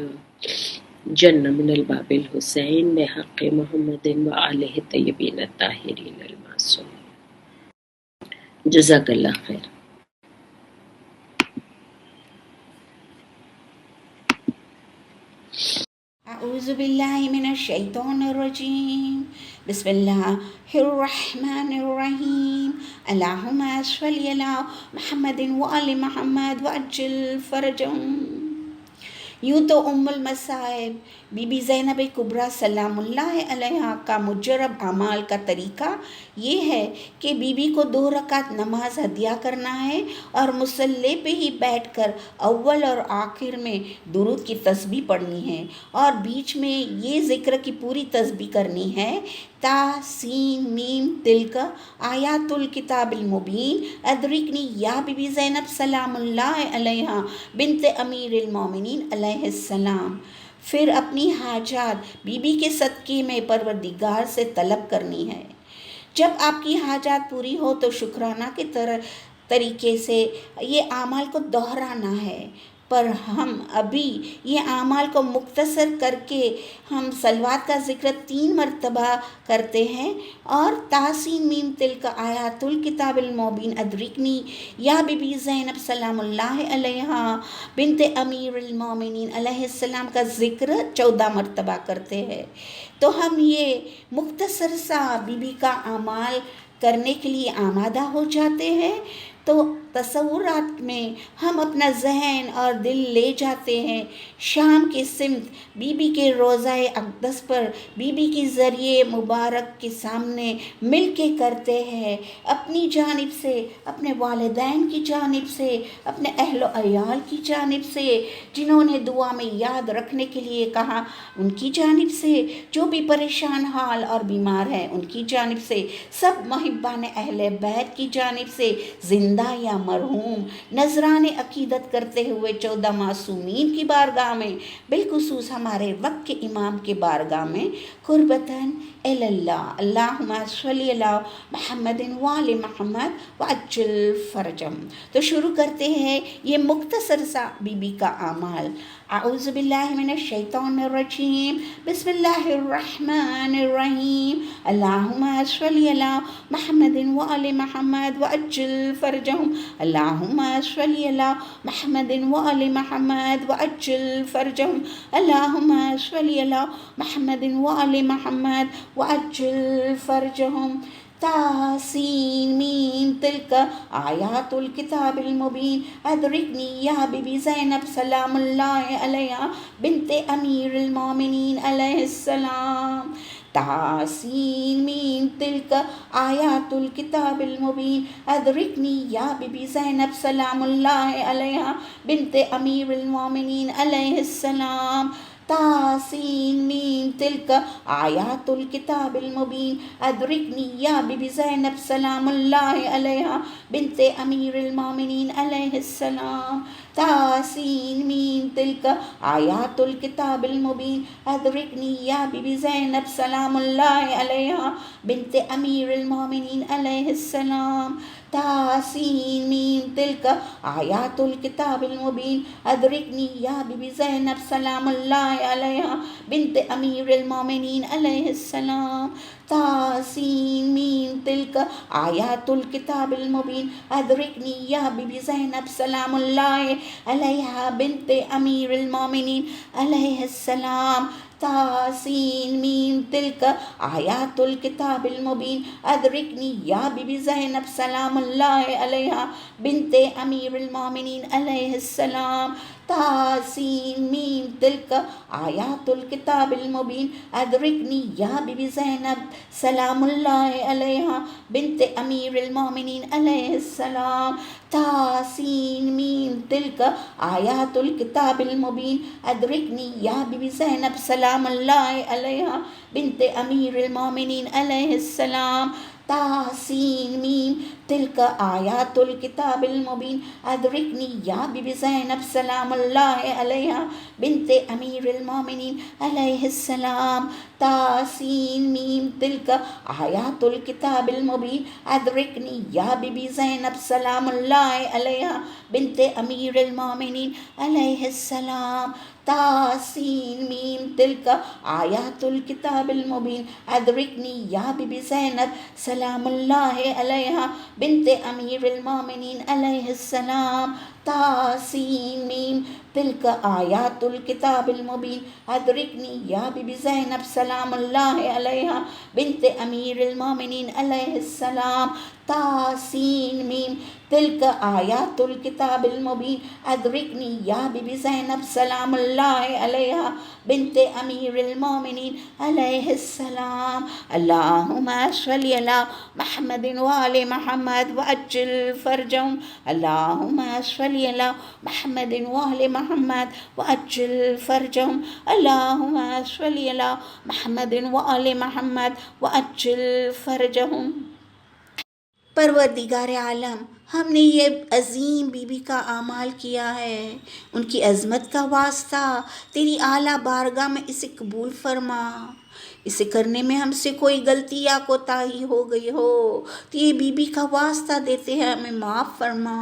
Speaker 5: جنہ من الباب الحسین بحق محمد و آلہ الطیبین الطاہرین المعصومین۔ جزاک اللہ خیر۔
Speaker 6: اعوذ باللہ من الشیطان الرجیم، بسم اللہ الرحمن الرحیم، اللہم صلی علی محمد وآل محمد وعجل فرجہم۔ یوں تو ام المصائب بی بی زینب کبریٰ سلام اللہ علیہا کا مجرب اعمال کا طریقہ یہ ہے کہ بی بی کو 2 رکعت نماز ہدیہ کرنا ہے اور مصلی پہ ہی بیٹھ کر اول اور آخر میں درود کی تسبیح پڑھنی ہے اور بیچ میں یہ ذکر کی پوری تسبیح کرنی ہے، تا سین میم تلک آیات الکتاب المبین ادرکنی یا بی بی زینب سلام اللہ علیہا بنت امیر المومنین علیہ السلام۔ پھر اپنی حاجات بی بی کے صدقے میں پروردگار سے طلب کرنی ہے۔ جب آپ کی حاجات پوری ہو تو شکرانہ کے طریقے سے یہ اعمال کو دہرانا ہے، پر ہم ابھی یہ اعمال کو مختصر کر کے ہم صلوات کا ذکر 3 مرتبہ کرتے ہیں اور تحسین میم تلک آیات الکتاب المبین ادرکنی یا بی بی زینب سلام اللہ علیہا بنت امیر المومنین علیہ السلام کا ذکر 14 مرتبہ کرتے ہیں۔ تو ہم یہ مختصر سا بی بی کا اعمال کرنے کے لیے آمادہ ہو جاتے ہیں، تو تصورات میں ہم اپنا ذہن اور دل لے جاتے ہیں شام کی سمت بی بی کے روضہ اقدس پر، بی بی کی ذریعے مبارک کے سامنے مل کے کرتے ہیں، اپنی جانب سے، اپنے والدین کی جانب سے، اپنے اہل و عیال کی جانب سے، جنہوں نے دعا میں یاد رکھنے کے لیے کہا ان کی جانب سے، جو بھی پریشان حال اور بیمار ہیں ان کی جانب سے، سب محبان اہل بیت کی جانب سے، زندہ یا مرحوم نذران عقیدت کرتے ہوئے 14 معصومین کی بارگاہ میں، بالخصوص ہمارے وقت کے امام کے بارگاہ میں قربتاً اللہ، اللہم صلی علی محمد وآل محمد وعجل فرجم۔ تو شروع کرتے ہیں یہ مختصر سا بی بی کا اعمال۔ اعوذ باللہ من الشیطان الرجیم، بسم اللہ الرحمن الرحیم، اللہم صلی علی محمد وآل محمد وعجل فرجہم، اللہم صلی علی محمد وآل محمد وعجل فرجہم، اللہم صلی علی محمد وآل محمد وعجل فرجہم۔ تاسین میم تلک آیات الکتاب المبین ادرکنی یا بی بی زینب سلام اللہ علیہا بنت امیر المومنین علیہ السلام۔ تاسین میم تلک آیات الکتاب المبین ادرکنی یا بی بی زینب سلام اللہ علیہا بنت امیر المومنین علیہ السلام۔ تاسین میم تلک آیات الکتاب المبین ادرکنی یا بی بی زینب سلام اللہ علیہا بنت امیر المومنین علیہ السلام۔ تاسین میم تلک آیات الکتاب المبین ادرکنی یا بی بی زینب سلام اللہ علیہا بنت امیر المومنین علیہ السلام۔ تاسین میم تلک آیات الکتاب المبین ادرکنی یا بی بی زینب سلام اللہ علیہا بنت امیر المومنین علیہ السلام۔ تاسین میم تلک آیات الکتاب المبین ادرکنی یا بی بی زینب سلام اللہ علیہا بنت امیر المومنین علیہ السلام۔ تاسین میم تلک آیات الکتاب المبین ادرکنی یا بی بی زینب سلام اللہ علیہا بنت امیر المومنین علیہ السلام۔ تاسین میم تلک آیات الکتاب المبین ادرکنی یا بی بی زینب سلام اللہ علیہا بنت امیر المومنین علیہ السلام۔ تاسین میم تلک آیات الکتاب المبین ادرکنی یا بی بی زینب سلام اللہ علیہا بنت امیر المومنین علیہ السلام۔ تاسین میم تلك آیات الکتاب المبین ادرکنی یا بی بی زینب سلام اللہ علیہ بنت امیر المومنین علیہ السلام تاسین میم تلک آیات الکتاب المبین ادرکنی یا بی بی زینب سلام اللہ علیہ بنت امیر المومنین علیہ السلام تاسین میم تلک آیات الکتاب المبین ادرکنی یا بی بی زینب سلام اللہ علیہ بنت امیر المومنین علیہ السلام تاسین میم تلک آیات الکتاب المبین ادرکنی یا بی بی زینب سلام اللہ علیہ بنت امیر المومنین علیہ السلام تاسین میم تلک آیات الکتاب المبین ادرکنی یا بی بی زینب سلام اللہ علیہ بنت امیر المومنین علیہ السلام اللہم صلی علی محمد وآل محمد وعجل فرجهم اللہم صلی علی محمد وآل محمد وعجل فرجهم اللہم صلی علی محمد وآل محمد وعجل فرجهم۔ پروردگار عالم، ہم نے یہ عظیم بی بی کا اعمال کیا ہے، ان کی عظمت کا واسطہ تیری اعلیٰ بارگاہ میں اسے قبول فرما۔ اسے کرنے میں ہم سے کوئی غلطی یا کوتاہی ہو گئی ہو تو یہ بی بی کا واسطہ دیتے ہیں ہمیں معاف فرما۔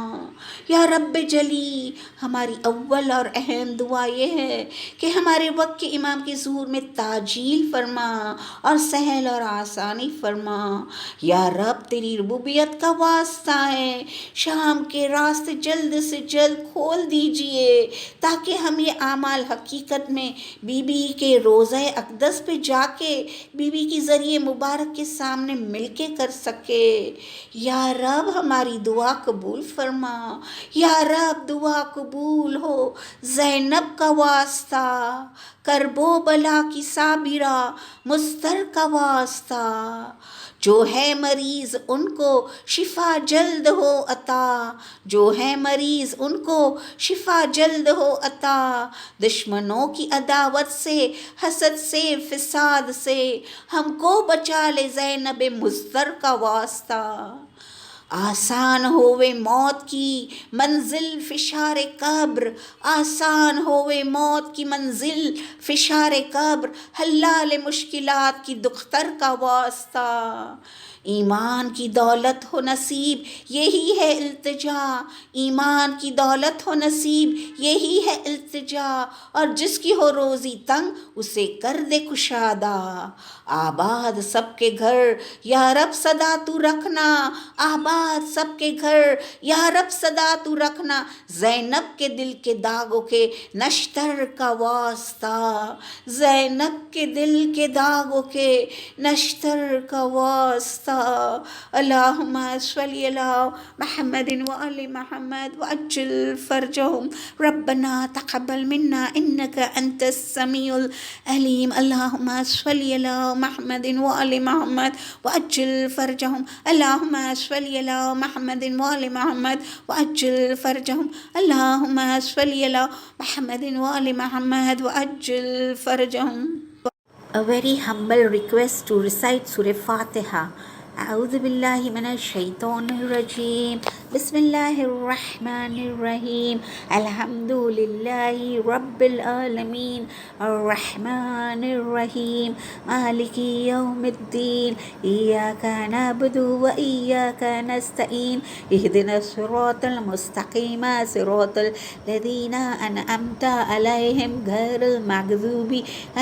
Speaker 6: یا رب جلی، ہماری اول اور اہم دعا یہ ہے کہ ہمارے وقت کے امام کے ظہور میں تاجیل فرما اور سہل اور آسانی فرما۔ یا رب تیری ربوبیت کا واسطہ ہے، شام کے راستے جلد سے جلد کھول دیجئے تاکہ ہم یہ اعمال حقیقت میں بی بی کے روضہ اقدس پہ جا کے بی بی کی ذریعے مبارک کے سامنے مل کے کر سکے۔ یا رب ہماری دعا قبول فرما، یا رب دعا قبول ہو۔ زینب کا واسطہ، کرب و بلا کی صابرہ مضطر کا واسطہ، جو ہے مریض ان کو شفا جلد ہو عطا، جو ہے مریض ان کو شفا جلد ہو عطا۔ دشمنوں کی عداوت سے، حسد سے، فساد سے ہم کو بچا لے زینب مضطر کا واسطہ۔ آسان ہووے موت کی منزل فشار قبر، آسان ہووے موت کی منزل فشار قبر، حلال مشکلات کی دختر کا واسطہ۔ ایمان کی دولت ہو نصیب یہی ہے التجا، ایمان کی دولت ہو نصیب یہی ہے التجا، اور جس کی ہو روزی تنگ اسے کر دے کشادہ۔ آباد سب کے گھر یا رب صدا تو رکھنا، آباد سب کے گھر یا رب صدا تو رکھنا، زینب کے دل کے داغوں کے نشتر کا واسطہ، زینب کے دل کے داغوں کے نشتر کا واسطہ۔ اللہم صلی علی محمد وآل محمد وعجل فرجهم ربنا تقبل منا انك انت السمیع العلیم۔ اللہم صلی علی محمد وآل محمد وعجل فرجهم اللہم صلی علی محمد وآل محمد وعجل فرجهم اللہم صلی علی محمد وآل محمد وعجل فرجهم۔ A very humble request to recite Surah Fatiha. اعوذ باللہ من الشیطان الرجیم، بسم اللہ الرحمن الرحیم، الحمد للہ رب العالمین، الرحمن الرحیم، مالک یوم الدین، ایاک نعبد و ایاک نستعین، اہدنا الصراط المستقیم، صراط الذین انعمت علیہم غیر المغضوب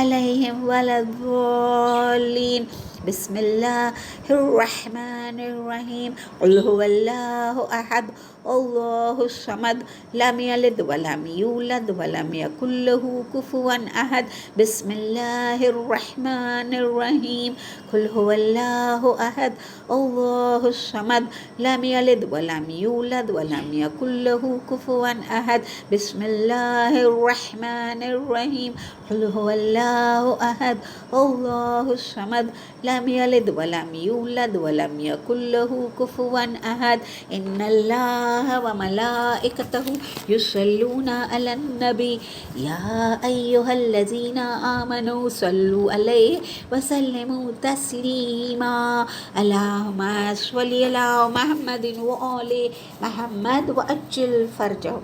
Speaker 6: علیہم ولا الضالین۔ بسم اللہ الرحمن الرحیم، قل هو اللہ احد اللہ الصمد لم یلد ولم یولد ولم یکن له کفوا احد۔ بسم اللہ الرحمن الرحیم، قل هو اللہ احد اللہ الصمد لم یلد ولم یولد ولم یکن له کفوا احد۔ بسم اللہ الرحمن الرحیم، قل هو اللہ احد اللہ الصمد لم یلد ولم یولد ولم یکن له کفوا احد۔ ان اللہ الله وملائكته يصلون على النبي يا أيها الذين آمنوا صلوا عليه وسلموا تسليما اللهم صل على محمد وآل محمد وأجل فرجه.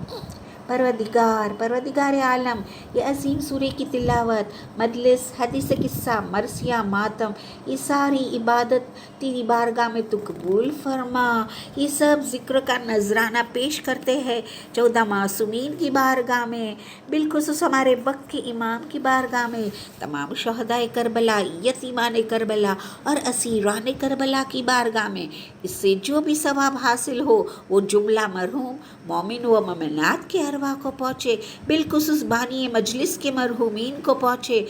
Speaker 6: پروردگار عالم، یہ عظیم سورہ کی تلاوت، مجلس، حدیث قصہ، مرثیہ، ماتم، یہ ساری عبادت تیری بارگاہ میں تو قبول فرما. یہ سب ذکر کا نذرانہ پیش کرتے ہیں 14 معصومین کی بارگاہ میں، بالخصوص ہمارے وقت کے امام کی بارگاہ میں، تمام شہدائے کربلا، یتیمان کربلا اور اسیران کربلا کی بارگاہ میں. اس سے جو بھی ثواب حاصل ہو وہ جملہ مرحوم مومن و مومنات کے ارواح کو پہنچے، بالخصوص بانی مجلس کے مرحومین کو پہنچے،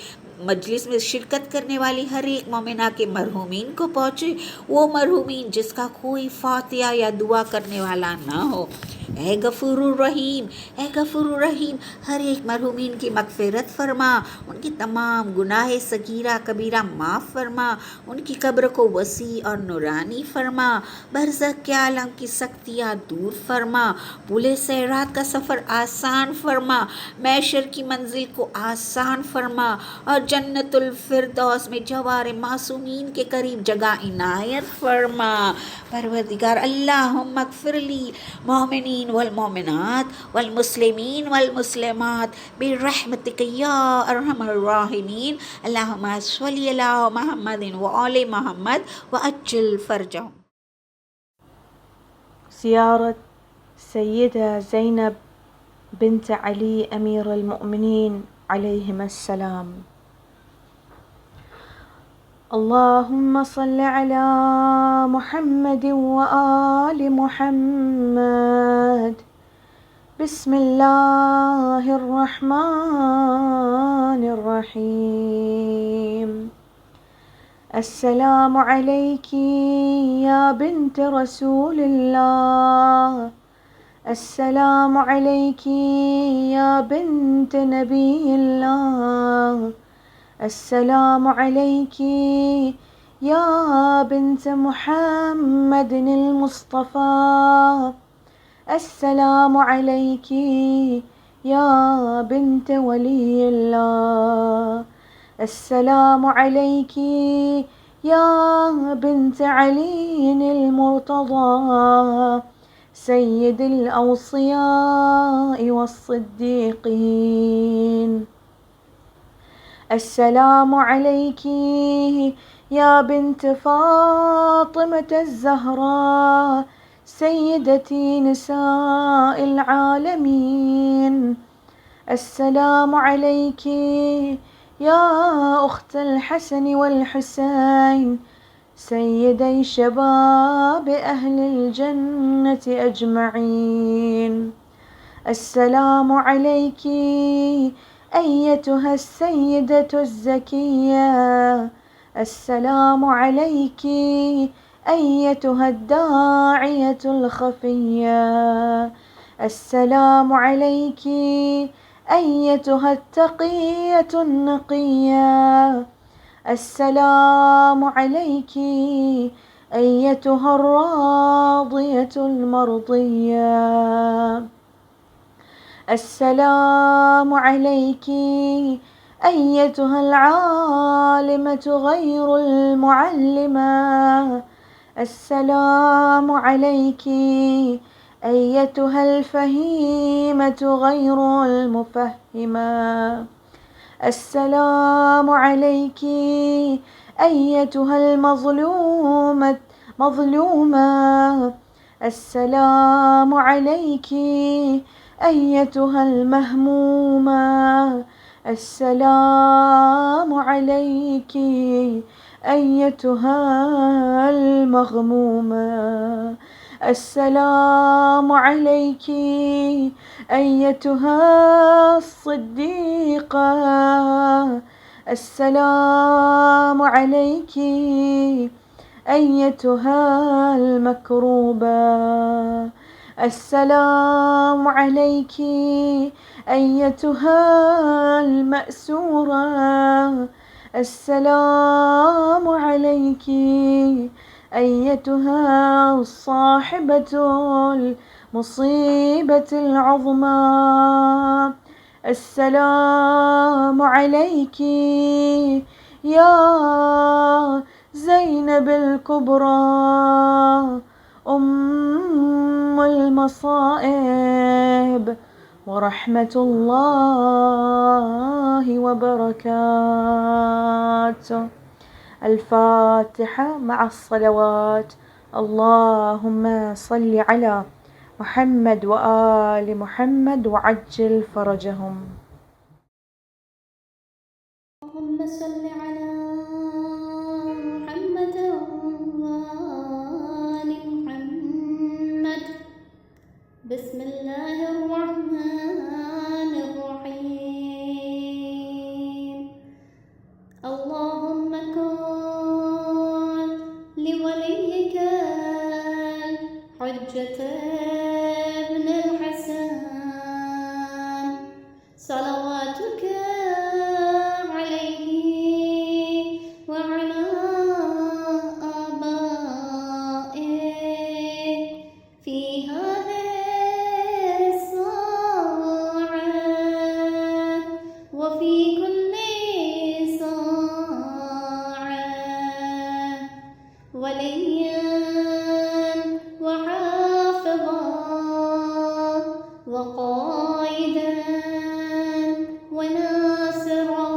Speaker 6: مجلس میں شرکت کرنے والی ہر ایک مومنہ کے مرحومین کو پہنچے، وہ مرحومین جس کا کوئی فاتحہ یا دعا کرنے والا نہ ہو. اے غفور الرحیم، اے غفور الرحیم، ہر ایک مرحومین کی مغفرت فرما، ان کی تمام گناہ صغیرہ کبیرہ معاف فرما، ان کی قبر کو وسیع اور نورانی فرما، برزخ کے عالم کی سختیاں دور فرما، پل صراط کا سفر آسان فرما، محشر کی منزل کو آسان فرما اور جنت الفردوس میں جوار معصومین کے قریب جگہ عنایت فرما. پروردگار اللہم اغفر لی مومنین والمومنات والمسلمین والمسلمات برحمتک یا ارحم الراحمین. اللہم صلی علی محمد وآل محمد وعجل فرجہم.
Speaker 1: زيارة سيدة زينب بنت علي أمير المؤمنين عليهما السلام. اللهم صل على محمد وآل محمد. بسم الله الرحمن الرحيم. السلام عليك يا بنت رسول الله. السلام عليك يا بنت نبي الله. السلام عليك يا بنت محمد المصطفى. السلام عليك يا بنت ولي الله. السلام عليك يا بنت علي المرتضى سيد الأوصياء والصديقين. السلام عليك يا بنت فاطمة الزهراء سيدتي نساء العالمين. السلام عليك يا أخت الحسن والحسين سيدي شباب أهل الجنة أجمعين. السلام عليك أيتها السيدة الزكية. السلام عليك أيتها الداعية الخفية. السلام عليك أيتها التقية النقية. السلام عليك أيتها الراضية المرضية. السلام عليك أيتها العالمة غير المعلمة. السلام عليك أيتها الفهيمة غير المفهمة. السلام عليك أيتها المظلومة. السلام عليك أيتها المهمومة. السلام عليك أيتها المغمومة. السلام عليك أيتها الصديقة. السلام عليك أيتها المكروبة. السلام عليك أيتها المأسورة. السلام عليك أيتها الصاحبة مصيبة العظمى. السلام عليك يا زينب الكبرى أم المصائب ورحمة الله وبركاته. الفاتحة مع الصلوات. اللهم صل على محمد وآل محمد وعجل فرجهم.
Speaker 7: اللهم صل على محمد وآل محمد. بسم الله الرحمن الرحيم. اللهم كن لوليك الحجة ابن الحسن صلواتك عليه وعلى آبائه في هذه الساعة وفي كل ساعة وليا وحافظا وقائدا وناصرا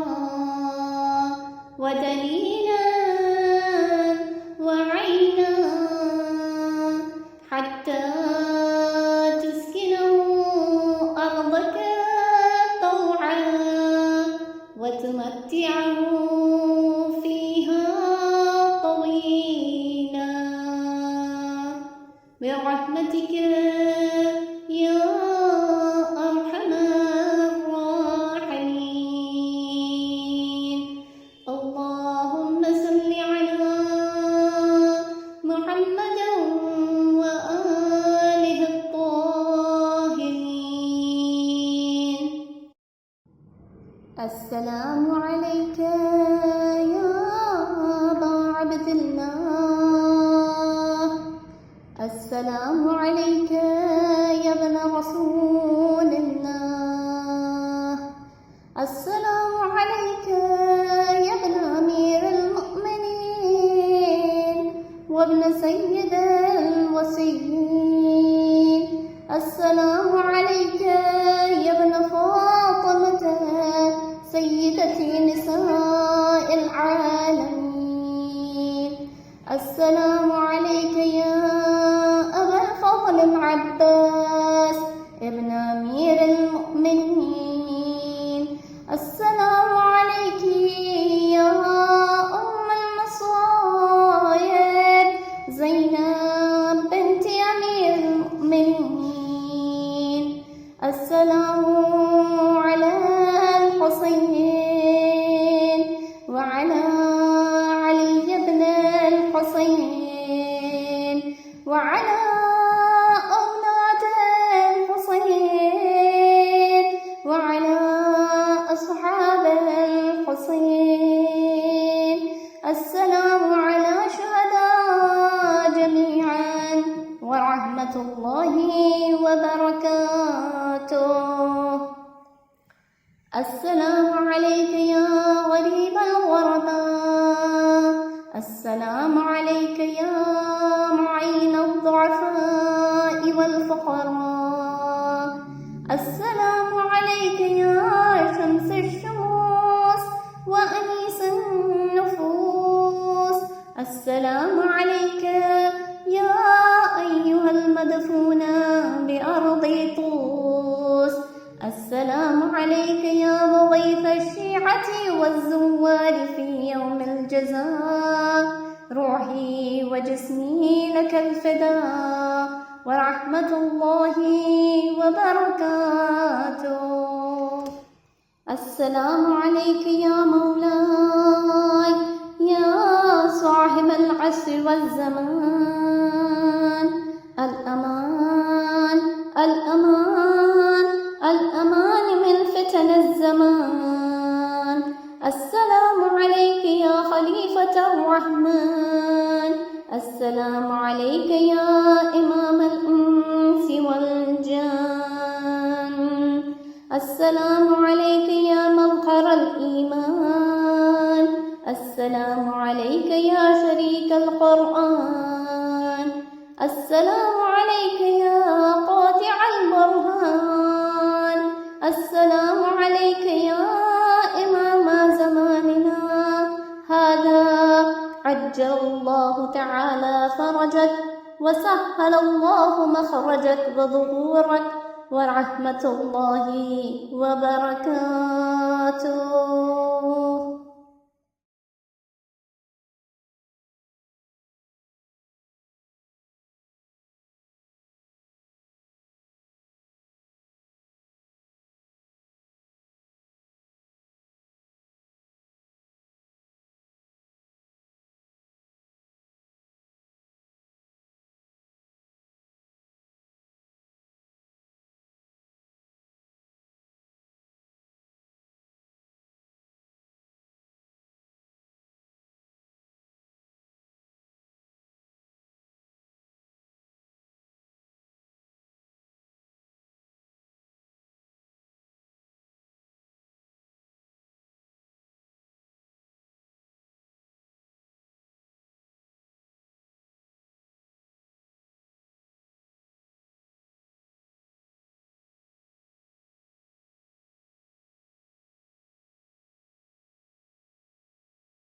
Speaker 7: ودليلا وعينا حتى تسكنه أرضك طوعا وتمتعه فيها طويلا برحمتك يا أرحم الراحمين. اللهم صل على محمد وآله الطاهرين. السلام عليك يا أبا عبد الله. السلام عليك يا ابن رسول الله. السلام عليك يا ابن أمير المؤمنين وابن سيد الوصيين. السلام عليك يا ابن فاطمة سيدة نساء العالمين. السلام عليك يا أبا الفضل العباس ابن أمير المؤمنين. السلام عليك يا أم المصايب زينب بنت أمير المؤمنين. السلام على الحسين وعلى علي بن الحسين وعلى أولاد الحسين وعلى أصحاب الحسين. السلام على شهداء جميعا ورحمة الله وبركاته. السلام عليك يا غريب الغرباء. السلام عليك يا معين الضعفاء والفقراء. السلام عليك يا شمس الشموس وأنيس النفوس. السلام عليك يا أيها المدفون بأرض طوس. السلام عليك يا مضيف الشيعة والزوار في يوم الجزاء. روحي وجسمي لك الفداء ورحمة الله وبركاته. السلام عليك يا مولاي يا صاحب العصر والزمان. الأمان الأمان الأمان من فتن الزمان. السلام عليك يا خليفة الرحمن. السلام عليك يا إمام الإنس والجن. السلام عليك يا مظهر الإيمان. السلام عليك يا شريك القرآن. السلام عليك يا قاطع البرهان. السلام عليك يا إمام زماننا هذا. عجل الله تعالى فرجك وسهل الله مخرجك وظهورك ورحمة الله وبركاته.